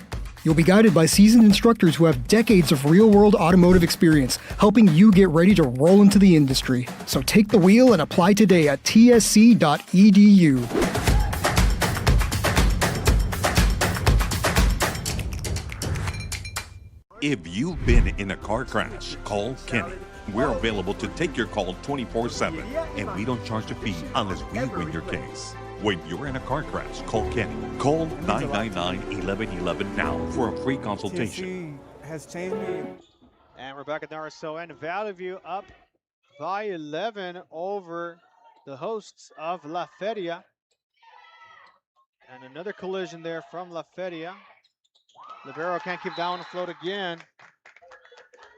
You'll be guided by seasoned instructors who have decades of real-world automotive experience, helping you get ready to roll into the industry. So take the wheel and apply today at tsc.edu. If you've been in a car crash, call Kenny. We're available to take your call 24/7, and we don't charge a fee unless we win your case. When you're in a car crash, call Kenny. Call 999-1111 now for a free consultation. Has changed me. And we're back at the RSON. Valley View up by 11 over the hosts of La Feria. And another collision there from La Feria. Libero can't keep that one afloat again.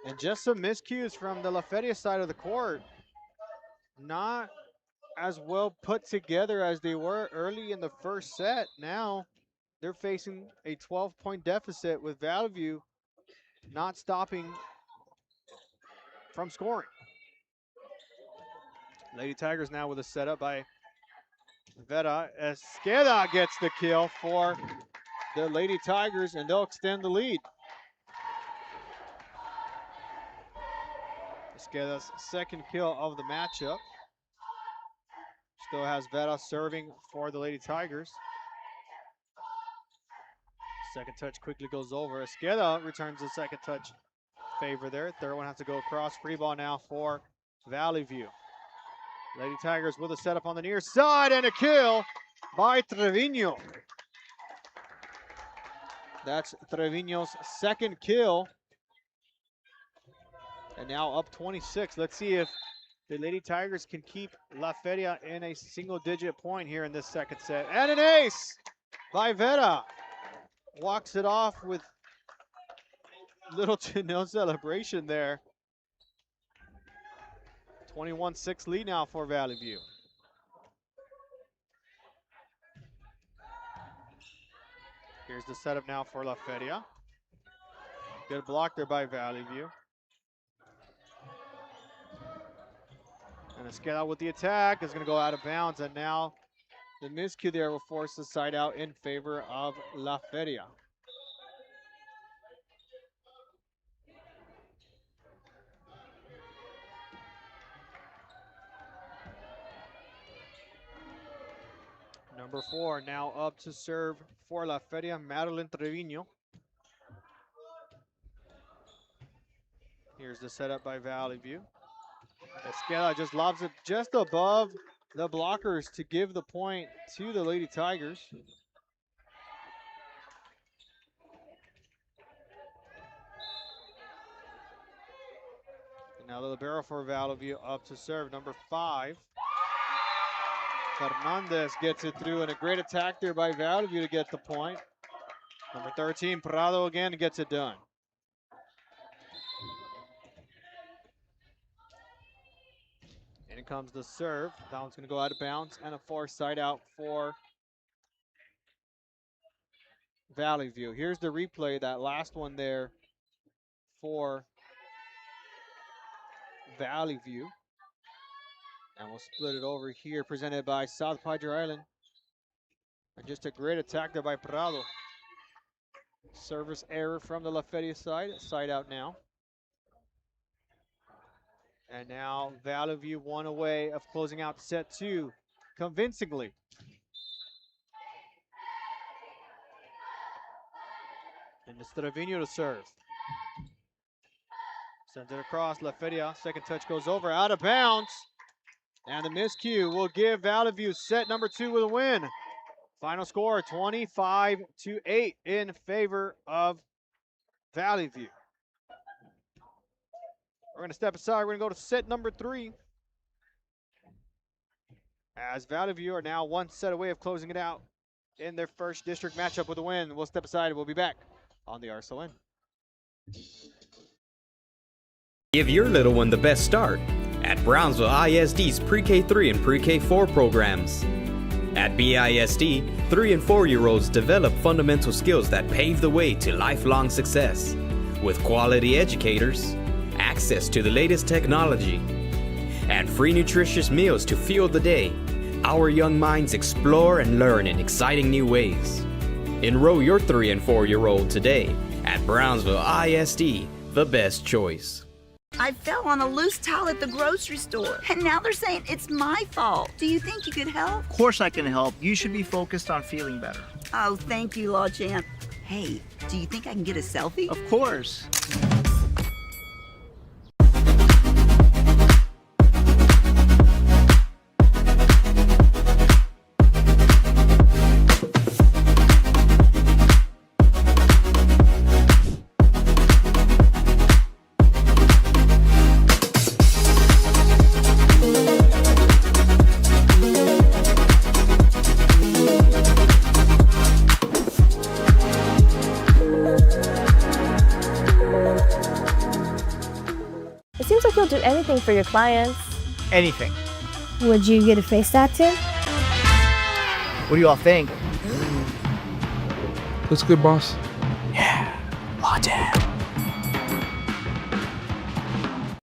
And just some miscues from the La Feria side of the court. Not as well put together as they were early in the first set. Now they're facing a 12-point deficit with Valley View not stopping from scoring. Lady Tigers now with a setup by Vera. Esqueda gets the kill for the Lady Tigers, and they'll extend the lead. Esqueda's second kill of the matchup. Still has Vera serving for the Lady Tigers. Second touch quickly goes over. Esqueda returns the second touch favor there. Third one has to go across. Free ball now for Valley View. Lady Tigers with a setup on the near side and a kill by Trevino. That's Trevino's second kill. And now up 26. Let's see if the Lady Tigers can keep La Feria in a single-digit point here in this second set. And an ace by Vera. Walks it off with little to no celebration there. 21-6 lead now for Valley View. Here's the setup now for La Feria. Good block there by Valley View. And Esqueda with the attack is going to go out of bounds. And now the miscue there will force the side out in favor of La Feria. Number 4 now up to serve for La Feria, Madeline Trevino. Here's the setup by Valley View. Esqueda just lobs it just above the blockers to give the point to the Lady Tigers. And now the libero for Valley View up to serve, number 5. Fernandez gets it through, and a great attack there by Valley View to get the point. Number 13, Prado again gets it done. In comes the serve. That one's going to go out of bounds, and a forced side out for Valley View. Here's the replay, that last one there for Valley View. And we'll split it over here, presented by South Padre Island. And just a great attack there by Prado. Service error from the La Feria side out now. And now Valley View one away of closing out set 2 convincingly. And it's Trevino to serve. Sends it across, La Feria. Second touch goes over, out of bounds. And the miscue will give Valley View set number 2 with a win. Final score 25-8 in favor of Valley View. We're going to step aside. We're going to go to set number 3. As Valley View are now one set away of closing it out in their first district matchup with a win. We'll step aside and we'll be back on the RSLN. Give your little one the best start at Brownsville ISD's Pre-K 3 and Pre-K 4 programs. At BISD, 3 and 4-year-olds develop fundamental skills that pave the way to lifelong success. With quality educators, access to the latest technology, and free nutritious meals to fuel the day, our young minds explore and learn in exciting new ways. Enroll your 3 and 4-year-old today at Brownsville ISD, the best choice. I fell on a loose towel at the grocery store, and now they're saying it's my fault. Do you think you could help? Of course I can help. You should be focused on feeling better. Oh, thank you, Law Champ. Hey, do you think I can get a selfie? Of course. It seems like you'll do anything for your clients. Anything. Would you get a face tattoo? What do you all think? That's good, boss. Latte.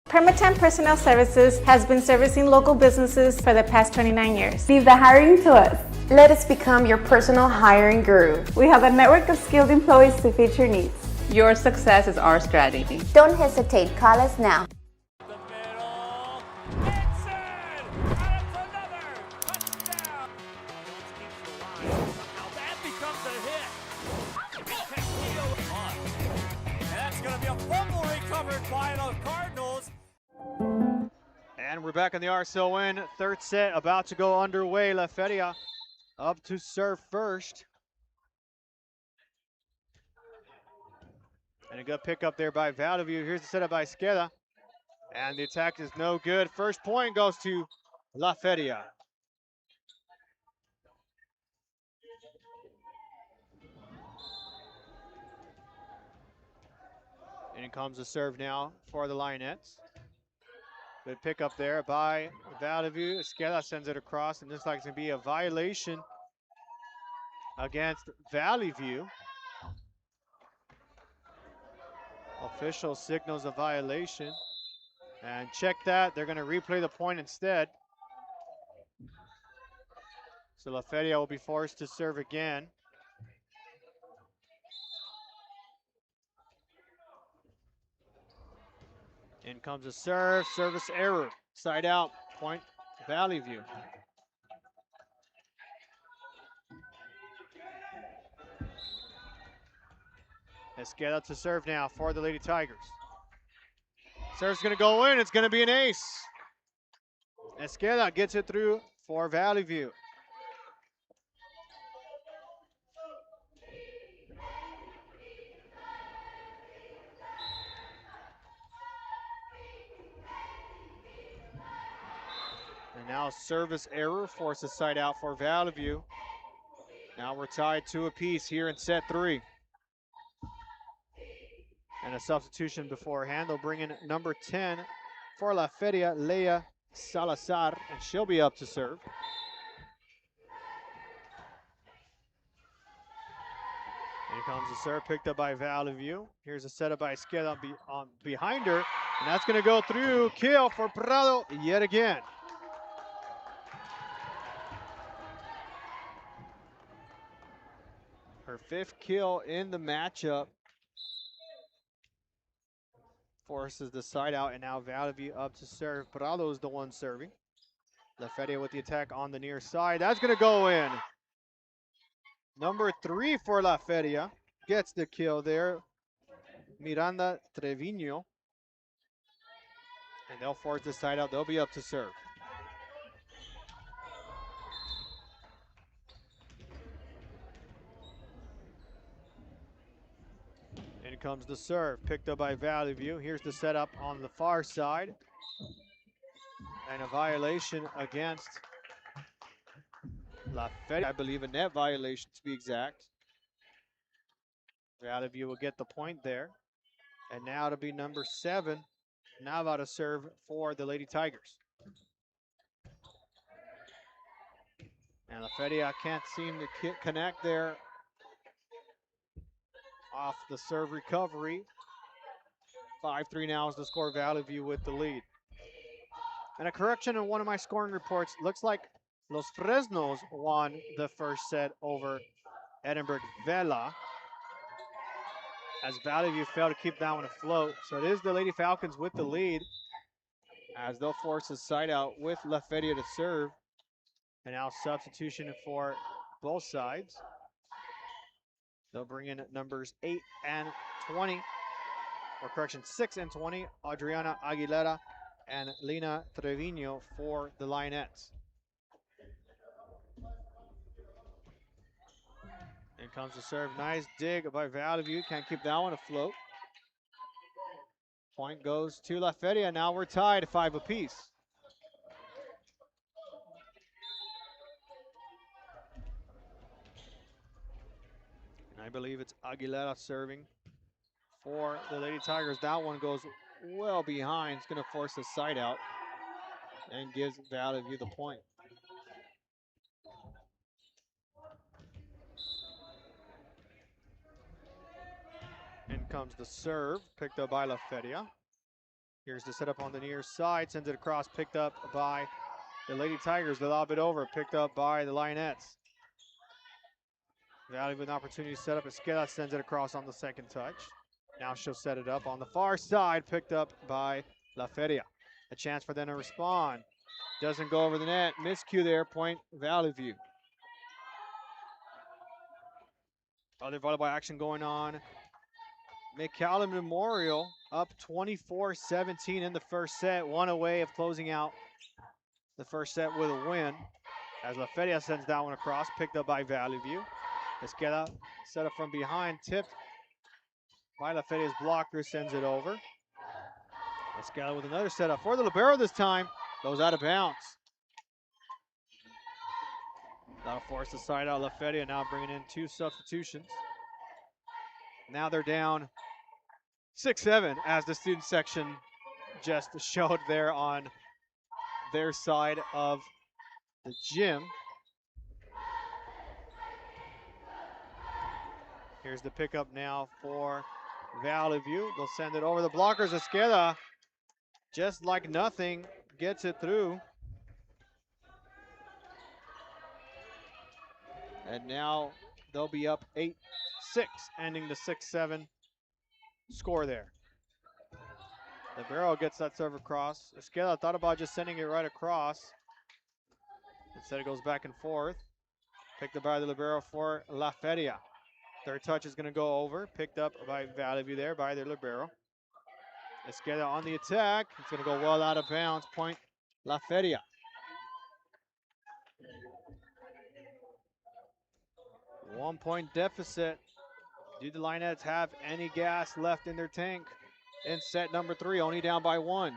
Permatemp Personnel Services has been servicing local businesses for the past 29 years. Leave the hiring to us. Let us become your personal hiring guru. We have a network of skilled employees to fit your needs. Your success is our strategy. Don't hesitate, call us now. And we're back on the RSLN. Third set about to go underway. La Feria up to serve first. And a good pickup there by Valley View. Here's the setup by Esqueda. And the attack is no good. First point goes to La Feria. And in comes the serve now for the Lionettes. Good pickup there by Valley View. Esqueda sends it across, and this looks like it's going to be a violation against Valley View. Official signals a violation. And check that, they're going to replay the point instead. So La Feria will be forced to serve again. In comes a serve, service error. Side out, point Valley View. Esqueda to serve now for the Lady Tigers. Serve's gonna go in, it's gonna be an ace. Esqueda gets it through for Valley View. And now service error forces side out for Valley View. Now we're tied 2 apiece here in set 3. And a substitution beforehand. They'll bring in number 10 for La Feria, Leia Salazar, and she'll be up to serve. Here comes the serve, picked up by Valley View. Here's a setup by Esqueda behind her, and that's going to go through. Kill for Prado yet again. Her 5th kill in the matchup. Forces the side out, and now Valley View up to serve. Prado is the one serving. La Feria with the attack on the near side. That's going to go in. Number 3 for La Feria gets the kill there. Miranda Trevino. And they'll force the side out. They'll be up to serve. In comes the serve, picked up by Valley View. Here's the setup on the far side. And a violation against La Feria, I believe a net violation to be exact. Valley View will get the point there. And now it'll be number 7, Nava to serve for the Lady Tigers. And La Feria can't seem to connect there off the serve recovery. 5-3 now is the score. Valley View with the lead. And a correction in one of my scoring reports. Looks like Los Fresnos won the first set over Edinburgh Vela, as Valley View failed to keep that one afloat. So it is the Lady Falcons with the lead, as they'll force the side out with La Feria to serve. And now substitution for both sides. They'll bring in numbers 8 and 20, or correction, 6 and 20, Adriana Aguilera and Lina Trevino for the Lionettes. In comes the serve. Nice dig by Valley View. Can't keep that one afloat. Point goes to La Feria. Now we're tied 5 apiece. And I believe it's Aguilera serving for the Lady Tigers. That one goes well behind. It's going to force the side out and gives Valley View the point. In comes the serve, picked up by La Feria. Here's the setup on the near side, sends it across, picked up by the Lady Tigers. They lob it over, picked up by the Lionettes. Valley with an opportunity to set up. Esqueda sends it across on the second touch. Now she'll set it up on the far side, picked up by La Feria. A chance for them to respond. Doesn't go over the net. Miscue there, point Valley View. Other volleyball action going on. McAllen Memorial up 24-17 in the first set. One away of closing out the first set with a win. As La Feria sends that one across, picked up by Valley View. Esqueda set up from behind, tipped by La Feria's blocker, sends it over. Esqueda with another setup for the libero this time. Goes out of bounds. That'll force the side out. La Feria now bringing in 2 substitutions. Now they're down 6-7 as the student section just showed there on their side of the gym. Here's the pickup now for Valley View. They'll send it over the blockers. Esqueda, just like nothing, gets it through. And now they'll be up 8-6, ending the 6-7 score there. Libero gets that serve across. Esqueda thought about just sending it right across. Instead it goes back and forth. Picked up by the libero for La Feria. Third touch is going to go over. Picked up by Valley View there by their libero. Esqueda on the attack. It's going to go well out of bounds. Point La Feria. One-point deficit. Do the Lionettes have any gas left in their tank in set number 3? Only down by 1.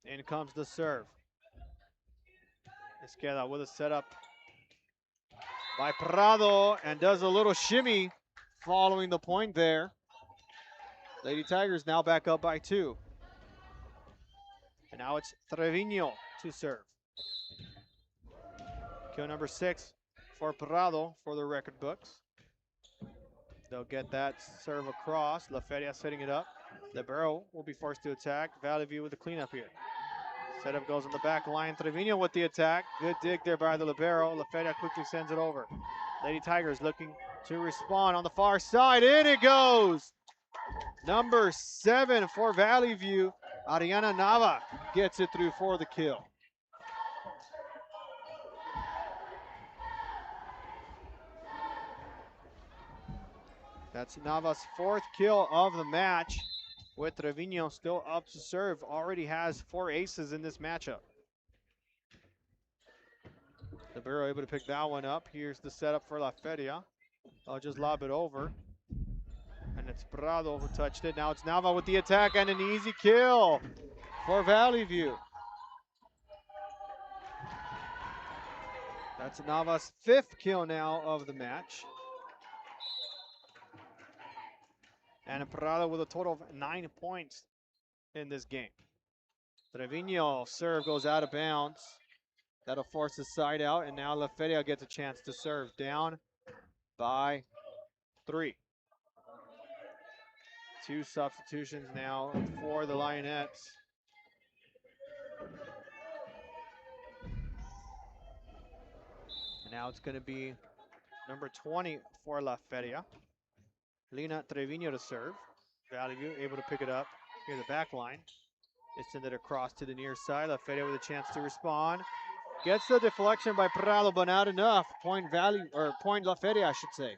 In comes the serve. Esqueda with a setup by Prado, and does a little shimmy following the point there. Lady Tigers now back up by 2. And now it's Trevino to serve. Kill number 6 for Prado for the record books. They'll get that serve across. La Feria setting it up. Libero will be forced to attack. Valley View with the cleanup here. Setup goes on the back line. Trevino with the attack. Good dig there by the libero. La Feria quickly sends it over. Lady Tigers looking to respond on the far side. In it goes. Number 7 for Valley View. Ariana Nava gets it through for the kill. That's Nava's 4th kill of the match, with Trevino still up to serve. Already has 4 aces in this matchup. Libero able to pick that one up. Here's the setup for La Feria. I'll just lob it over. And it's Prado who touched it. Now it's Nava with the attack and an easy kill for Valley View. That's Nava's 5th kill now of the match. And Prado with a total of 9 points in this game. Trevino serve goes out of bounds. That'll force the side out, and now La Feria gets a chance to serve, down by 3. 2 substitutions now for the Lionettes. And now it's going to be number 20 for La Feria. Lina Trevino to serve. Valley View able to pick it up near the back line. They send it across to the near side. La Feria with a chance to respond. Gets the deflection by Prado, but not enough. Point La Feria, I should say.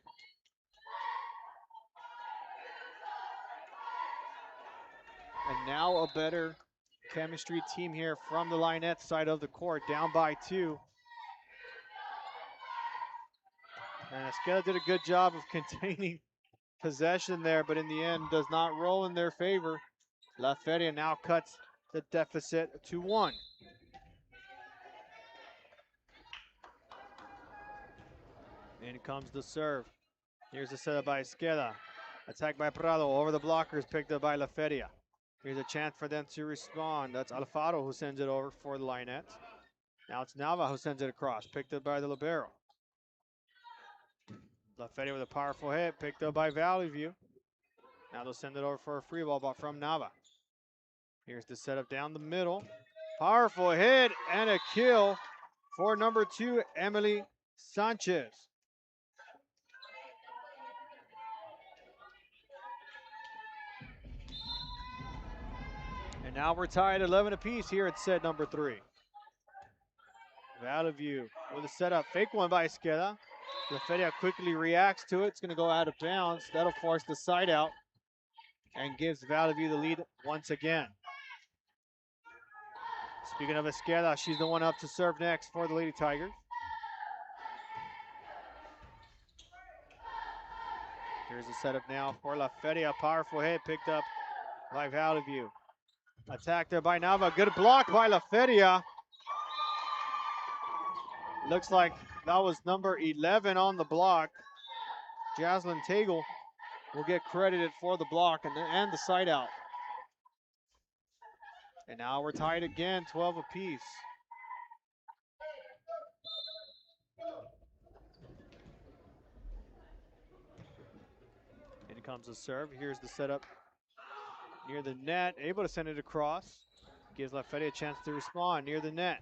And now a better chemistry team here from the Lionette side of the court, down by 2. And Esqueda did a good job of containing possession there, but in the end does not roll in their favor. La Feria now cuts the deficit to 1. In comes the serve. Here's the setup by Esqueda. Attack by Prado over the blockers, picked up by La Feria. Here's a chance for them to respond. That's Alfaro who sends it over for the Lionettes. Now it's Nava who sends it across, picked up by the Libero. La Feria with a powerful hit, picked up by Valley View. Now they'll send it over for a free ball from Nava. Here's the setup down the middle. Powerful hit and a kill for number 2, Emily Sanchez. And now we're tied 11 apiece here at set number 3. Valley View with a setup, fake one by Esqueda. La Feria quickly reacts to it. It's going to go out of bounds. That'll force the side out and gives Valley View the lead once again. Speaking of Esqueda, she's the one up to serve next for the Lady Tigers. Here's the setup now for La Feria. Powerful hit picked up by Valley View. Attacked there by Nava. Good block by La Feria. Looks like that was number 11 on the block. Jaslyn Tagle will get credited for the block and the side out. And now we're tied again, 12 apiece. In comes the serve. Here's the setup near the net. Able to send it across. Gives La Feria a chance to respond near the net.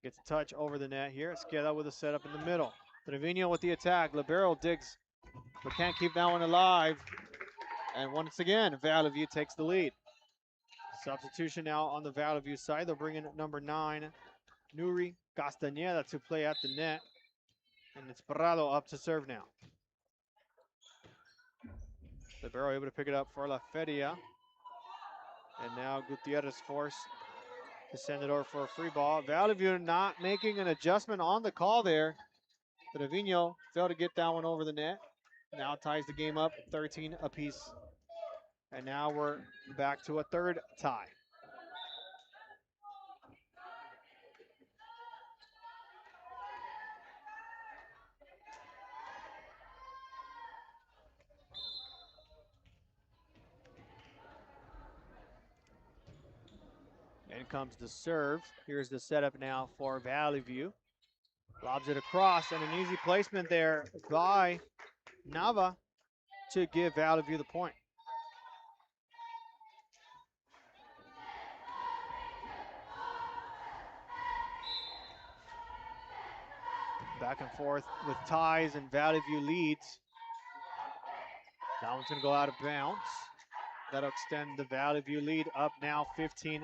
Gets a touch over the net here. Esqueda with a setup in the middle. Trevino with the attack. Libero digs, but can't keep that one alive. And once again, Valley View takes the lead. Substitution now on the Valley View side. They'll bring in number 9, Nuri Castañeda, to play at the net. And it's Prado up to serve now. Libero able to pick it up for La Feria. And now Gutierrez forced to send it over for a free ball. Valley View not making an adjustment on the call there. Trevino failed to get that one over the net. Now ties the game up 13 apiece. And now we're back to a third tie. In comes the serve. Here's the setup now for Valley View. Lobs it across, and an easy placement there by Nava to give Valley View the point. Back and forth with ties, and Valley View leads. That one's going to go out of bounds. That'll extend the Valley View lead up now 15-13.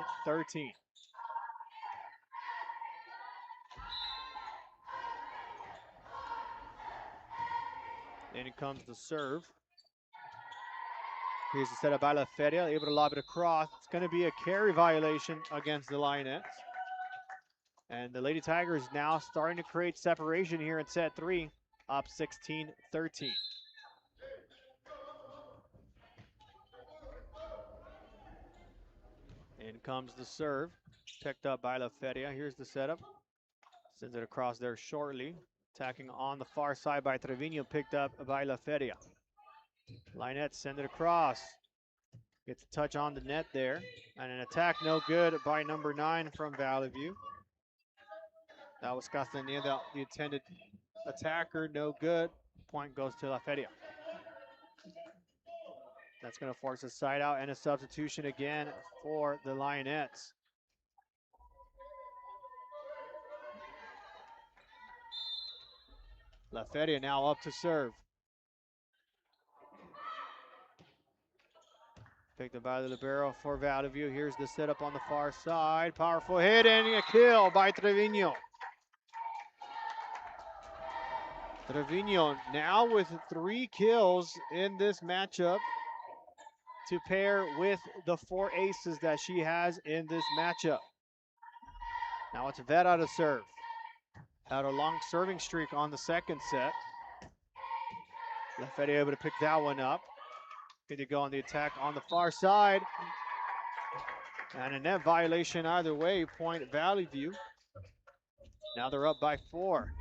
In comes the serve. Here's the setup by La Feria, able to lob it across. It's going to be a carry violation against the Lionettes. And the Lady Tigers now starting to create separation here in set 3, up 16-13. In comes the serve, picked up by La Feria. Here's the setup. Sends it across there shortly. Attacking on the far side by Trevino, picked up by La Feria. Lionettes send it across. Gets a touch on the net there. And an attack no good by number 9 from Valley View. That was Castaneda, the intended attacker, no good. Point goes to La Feria. That's going to force a side out and a substitution again for the Lionettes. La Feria now up to serve. Picked up by the libero for Valley View. Here's the setup on the far side. Powerful hit and a kill by Trevino. Trevino now with 3 kills in this matchup to pair with the 4 aces that she has in this matchup. Now it's Vera to serve. Had a long serving streak on the second set. La Feria able to pick that one up. Good to go on the attack on the far side. And a net violation either way, point Valley View. Now they're up by 4.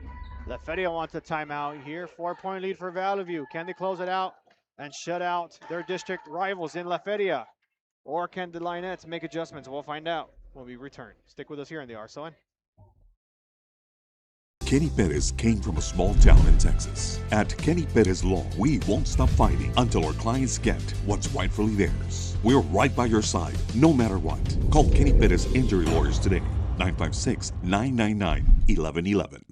La Feria wants a timeout here. 4-point lead for Valley View. Can they close it out and shut out their district rivals in La Feria? Or can the Lionettes make adjustments? We'll find out when we return. Stick with us here in the RSON. Kenny Perez came from a small town in Texas. At Kenny Perez Law, we won't stop fighting until our clients get what's rightfully theirs. We're right by your side, no matter what. Call Kenny Perez Injury Lawyers today, 956-999-1111.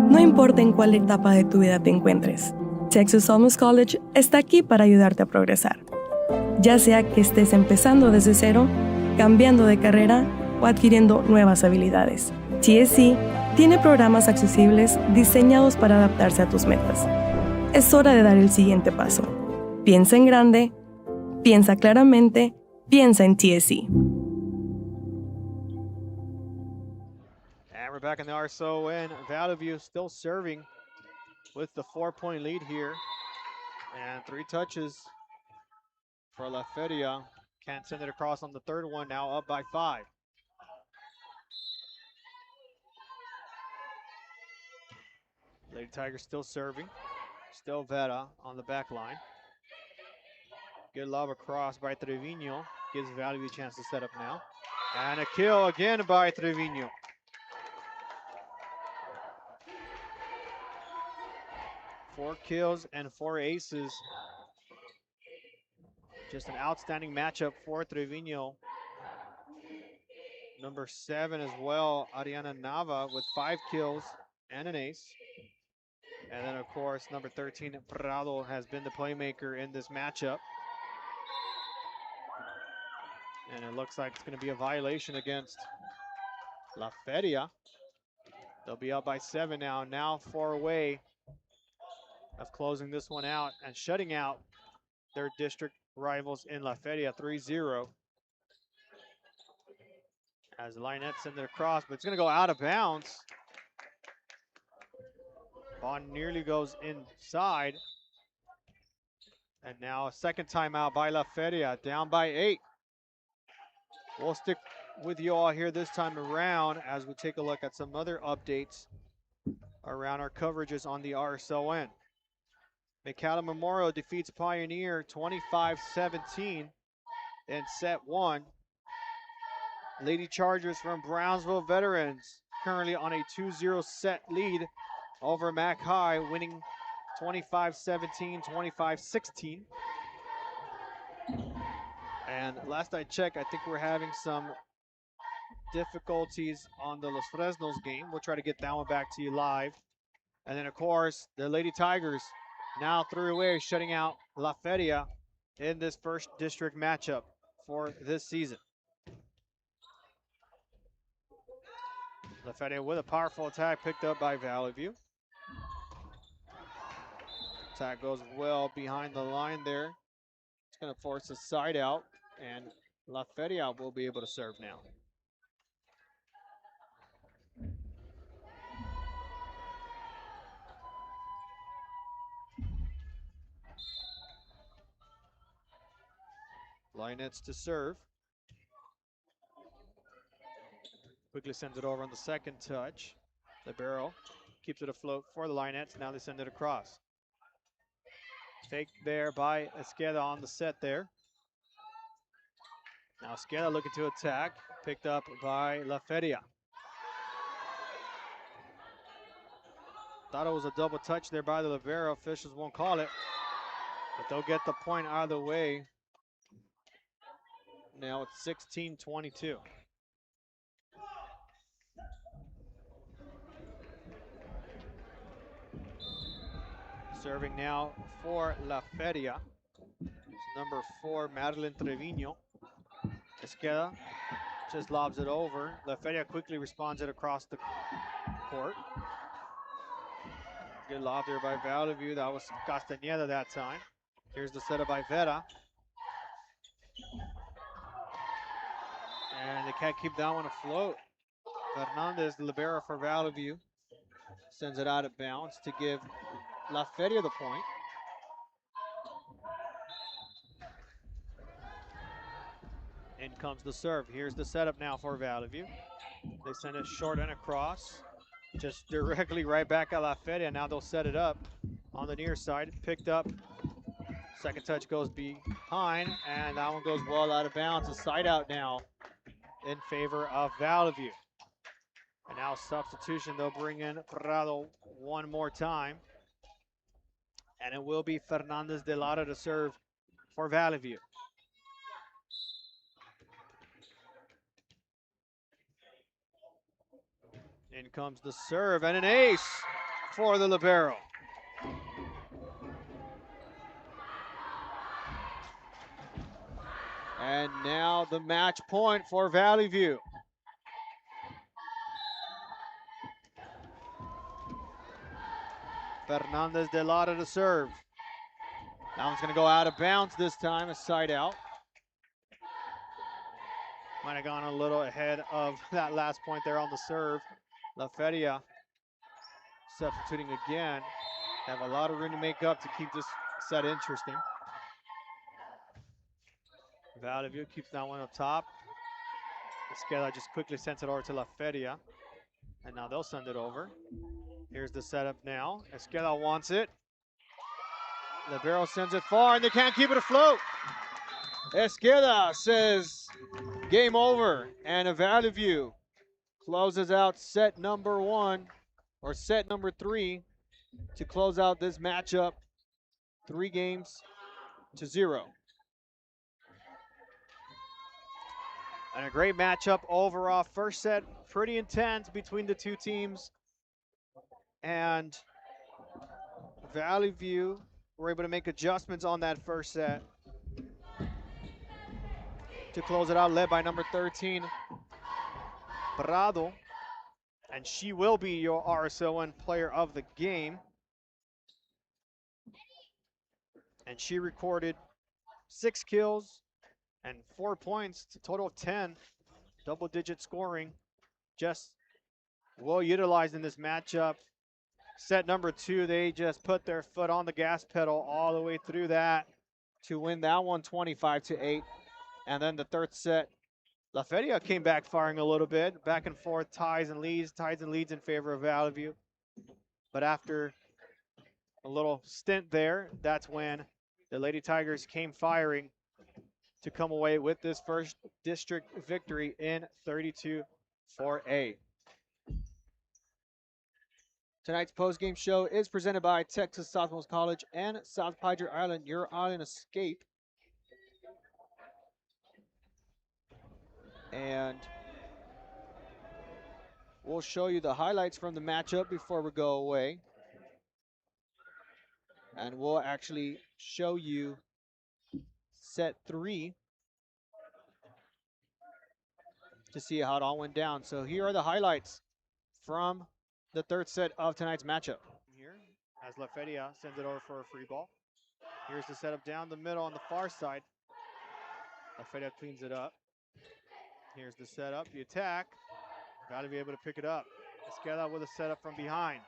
No importa en cuál etapa de tu vida te encuentres, Texas Almus College está aquí para ayudarte a progresar. Ya sea que estés empezando desde cero, cambiando de carrera o adquiriendo nuevas habilidades, TSC tiene programas accesibles diseñados para adaptarse a tus metas. Es hora de dar el siguiente paso. Piensa en grande, piensa claramente, piensa en TSC. And we're back in the RSON. Valley View still serving with the 4-point lead here. And 3 touches for La Feria. Can't send it across on the third one, now up by 5. Lady Tigers still serving. Still Vera on the back line. Good lob across by Trevino. Gives Valley View a chance to set up now. And a kill again by Trevino. Four kills and 4 aces. Just an outstanding matchup for Trevino. Number 7 as well, Ariana Nava with 5 kills and an ace. And then, of course, number 13, Prado, has been the playmaker in this matchup. And it looks like it's going to be a violation against La Feria. They'll be up by 7 now. Now 4 away of closing this one out and shutting out their district rivals in La Feria, 3-0. As the Lionettes send it across, but it's going to go out of bounds. Ball nearly goes inside. And now a second timeout by La Feria, down by 8. We'll stick with you all here this time around as we take a look at some other updates around our coverages on the RSON. McAllen Memorial defeats Pioneer 25-17 in set 1. Lady Chargers from Brownsville Veterans currently on a 2-0 set lead over Mac High, winning 25-17, 25-16. And last I checked, I think we're having some difficulties on the Los Fresnos game. We'll try to get that one back to you live. And then, of course, the Lady Tigers now 3 away, shutting out La Feria in this first district matchup for this season. La Feria with a powerful attack picked up by Valley View. Attack goes well behind the line there. going to force a side out, and La Feria will be able to serve now. Lionettes to serve. Quickly sends it over on the second touch. Libero keeps it afloat for the Lionettes. Now they send it across. Take there by Esqueda on the set there. Now Esqueda looking to attack. Picked up by La Feria. Thought it was a double touch there by the Libero. Officials won't call it, but they'll get the point either way. Now it's 16-22. Serving now for La Feria. It's number 4, Madeline Trevino. Esqueda just lobs it over. La Feria quickly responds it across the court. Good lob there by Valley View. That was Castañeda that time. Here's the setup by Vera. And they can't keep that one afloat. Fernandez, the libero for Valley View, sends it out of bounds to give La Feria the point. In comes the serve. Here's the setup now for Valley View. They send it short and across. Just directly right back at La Feria. Now they'll set it up on the near side. Picked up. Second touch goes behind, and that one goes well out of bounds. A side out now in favor of Valley View. And now substitution, they'll bring in Prado one more time. And it will be Fernandez de Lara to serve for Valley View. In comes the serve and an ace for the libero. And now the match point for Valley View. Fernandez de Lara to serve. That one's going to go out of bounds this time, a side out. Might have gone a little ahead of that last point there on the serve. La Feria substituting again. Have a lot of room to make up to keep this set interesting. Valley View keeps that one up top. Esqueda just quickly sends it over to La Feria. And now they'll send it over. Here's the setup now. Esqueda wants it. Libero sends it far, and they can't keep it afloat. Esqueda says game over, and a Valley View closes out set number 1, or set number 3, to close out this matchup 3-0. And a great matchup overall. First set, pretty intense between the two teams. And Valley View were able to make adjustments on that first set to close it out, led by number 13, Prado. And she will be your RSL1 player of the game. And she recorded 6 kills and 4 points, to a total of 10, double-digit scoring, just well utilized in this matchup. Set number 2, they just put their foot on the gas pedal all the way through that to win that one 25-8. And then the third set, La Feria came back firing a little bit, back and forth, ties and leads in favor of Valley View. But after a little stint there, that's when the Lady Tigers came firing to come away with this first district victory in 32-4A. Tonight's postgame show is presented by Texas Southmost College and South Padre Island, your island escape. And we'll show you the highlights from the matchup before we go away. And we'll actually show you set 3 to see how it all went down. So here are the highlights from the third set of tonight's matchup. Here, as La Feria sends it over for a free ball. Here's the setup down the middle on the far side. Feria cleans it up. Here's the setup, the attack. Got to be able to pick it up. Esqueda with a setup from behind.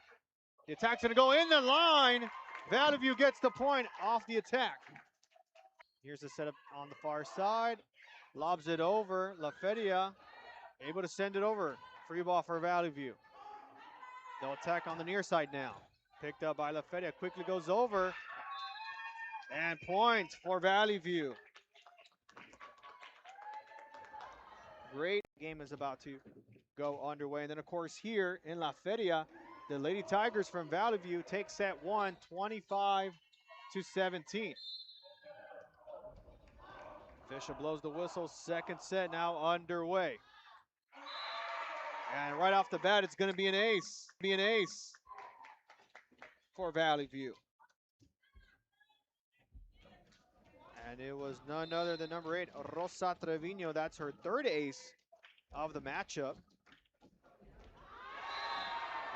The attack's going to go in the line. Valley View gets the point off the attack. Here's the setup on the far side. Lobs it over. La Feria able to send it over. Free ball for Valley View. They'll attack on the near side now. Picked up by La Feria. Quickly goes over. And points for Valley View. Great game is about to go underway. And then, of course, here in La Feria, the Lady Tigers from Valley View take set one, 25-17. Fisher blows the whistle. Second set now underway. And right off the bat, it's going to be an ace. For Valley View. And it was none other than number 8, Rosa Trevino. That's her third ace of the matchup.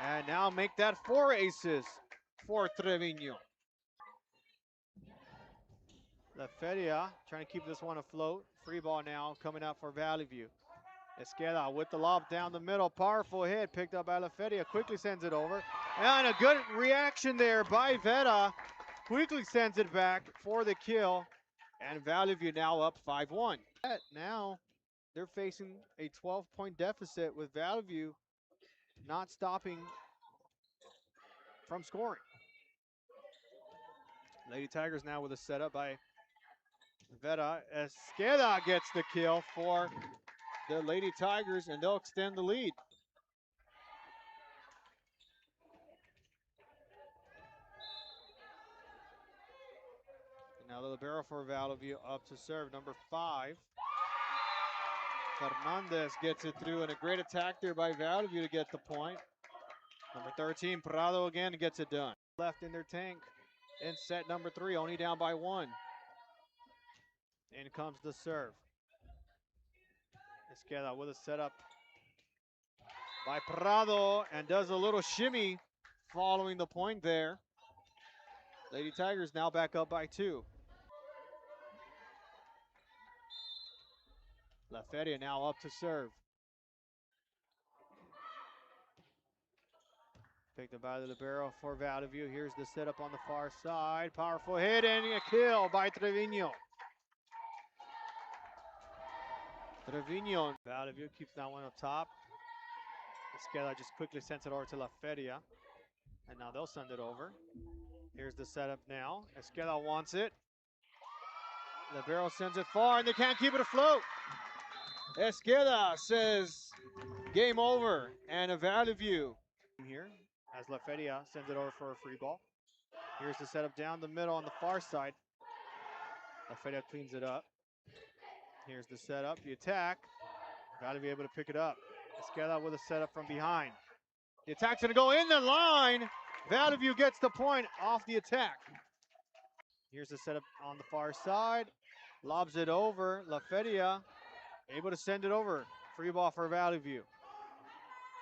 And now make that 4 aces for Trevino. La Feria trying to keep this one afloat. Free ball now coming out for Valley View. Esqueda with the lob down the middle. Powerful hit picked up by La Feria. Quickly sends it over. And a good reaction there by Vera. Quickly sends it back for the kill. And Valley View now up 5-1. Now they're facing a 12-point deficit with Valley View not stopping from scoring. Lady Tigers now with a setup by Vera. Esqueda gets the kill for the Lady Tigers, and they'll extend the lead. And now the libero for Valley View up to serve, number 5. Fernandez gets it through, and a great attack there by Valley View to get the point. Number 13, Prado again gets it done. Left in their tank in set number 3, only down by 1. In comes the serve. Esqueda with a setup by Prado, and does a little shimmy following the point there. Lady Tigers now back up by 2. La Feria now up to serve. Picked up by the libero for Valley View. Here's the setup on the far side. Powerful hit and a kill by Trevino. Valley View keeps that one up top. Esqueda just quickly sends it over to La Feria. And now they'll send it over. Here's the setup now. Esqueda wants it. Libero sends it far, and they can't keep it afloat. Esqueda says game over, and a Valley View here as La Feria sends it over for a free ball. Here's the setup down the middle on the far side. La Feria cleans it up. Here's the setup, the attack. Got to be able to pick it up. Esqueda with a setup from behind. The attack's going to go in the line. Valley View gets the point off the attack. Here's the setup on the far side. Lobs it over. La Feria able to send it over. Free ball for Valley View.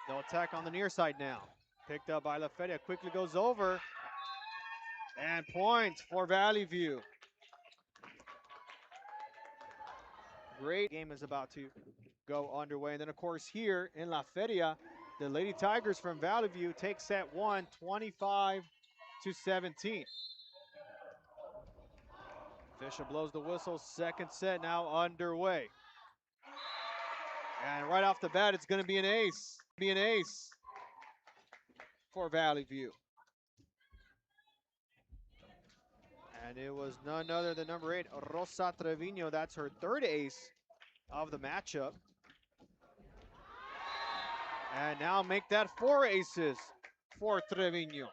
They'll attack on the near side now. Picked up by La Feria. Quickly goes over. And points for Valley View. Great game is about to go underway. And then, of course, here in La Feria, the Lady Tigers from Valley View take set one, 25-17. Fisher blows the whistle. Second set now underway. And right off the bat, it's going to be an ace. For Valley View. And it was none other than number 8, Rosa Trevino. That's her third ace of the matchup. And now make that 4 aces for Trevino.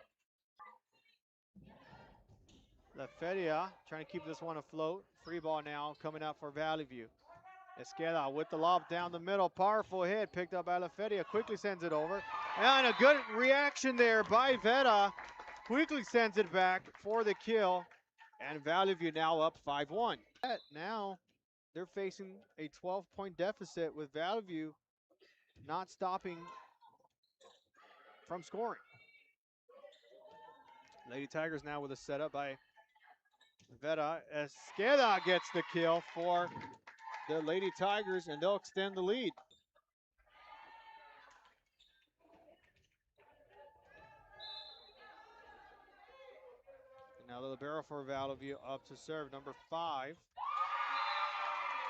La Feria trying to keep this one afloat. Free ball now coming out for Valley View. Esqueda with the lob down the middle. Powerful hit picked up by La Feria. Quickly sends it over. And a good reaction there by Vera. Quickly sends it back for the kill. And Valley View now up 5-1. Now they're facing a 12-point deficit with Valley View not stopping from scoring. Lady Tigers now with a setup by Vera Esqueda gets the kill for the Lady Tigers, and they'll extend the lead. And now the libero for Valley View up to serve, number 5.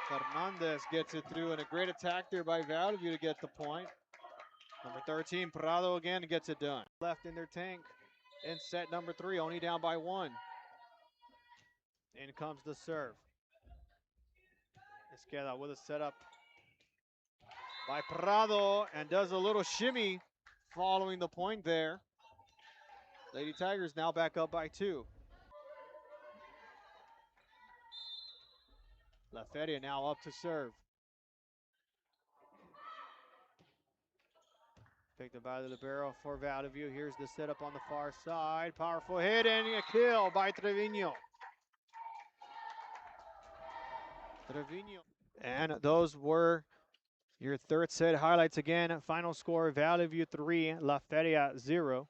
Fernandez gets it through, and a great attack there by Valley View to get the point. Number 13, Prado again gets it done. Left in their tank in set number 3, only down by 1. In comes the serve. Esqueda with a setup by Prado, and does a little shimmy following the point there. Lady Tigers now back up by 2. La Feria now up to serve. Picked up by the libero for Valley View. Here's the setup on the far side. Powerful hit and a kill by Trevino. And those were your third set highlights again. Final score, Valley View 3, La Feria 0.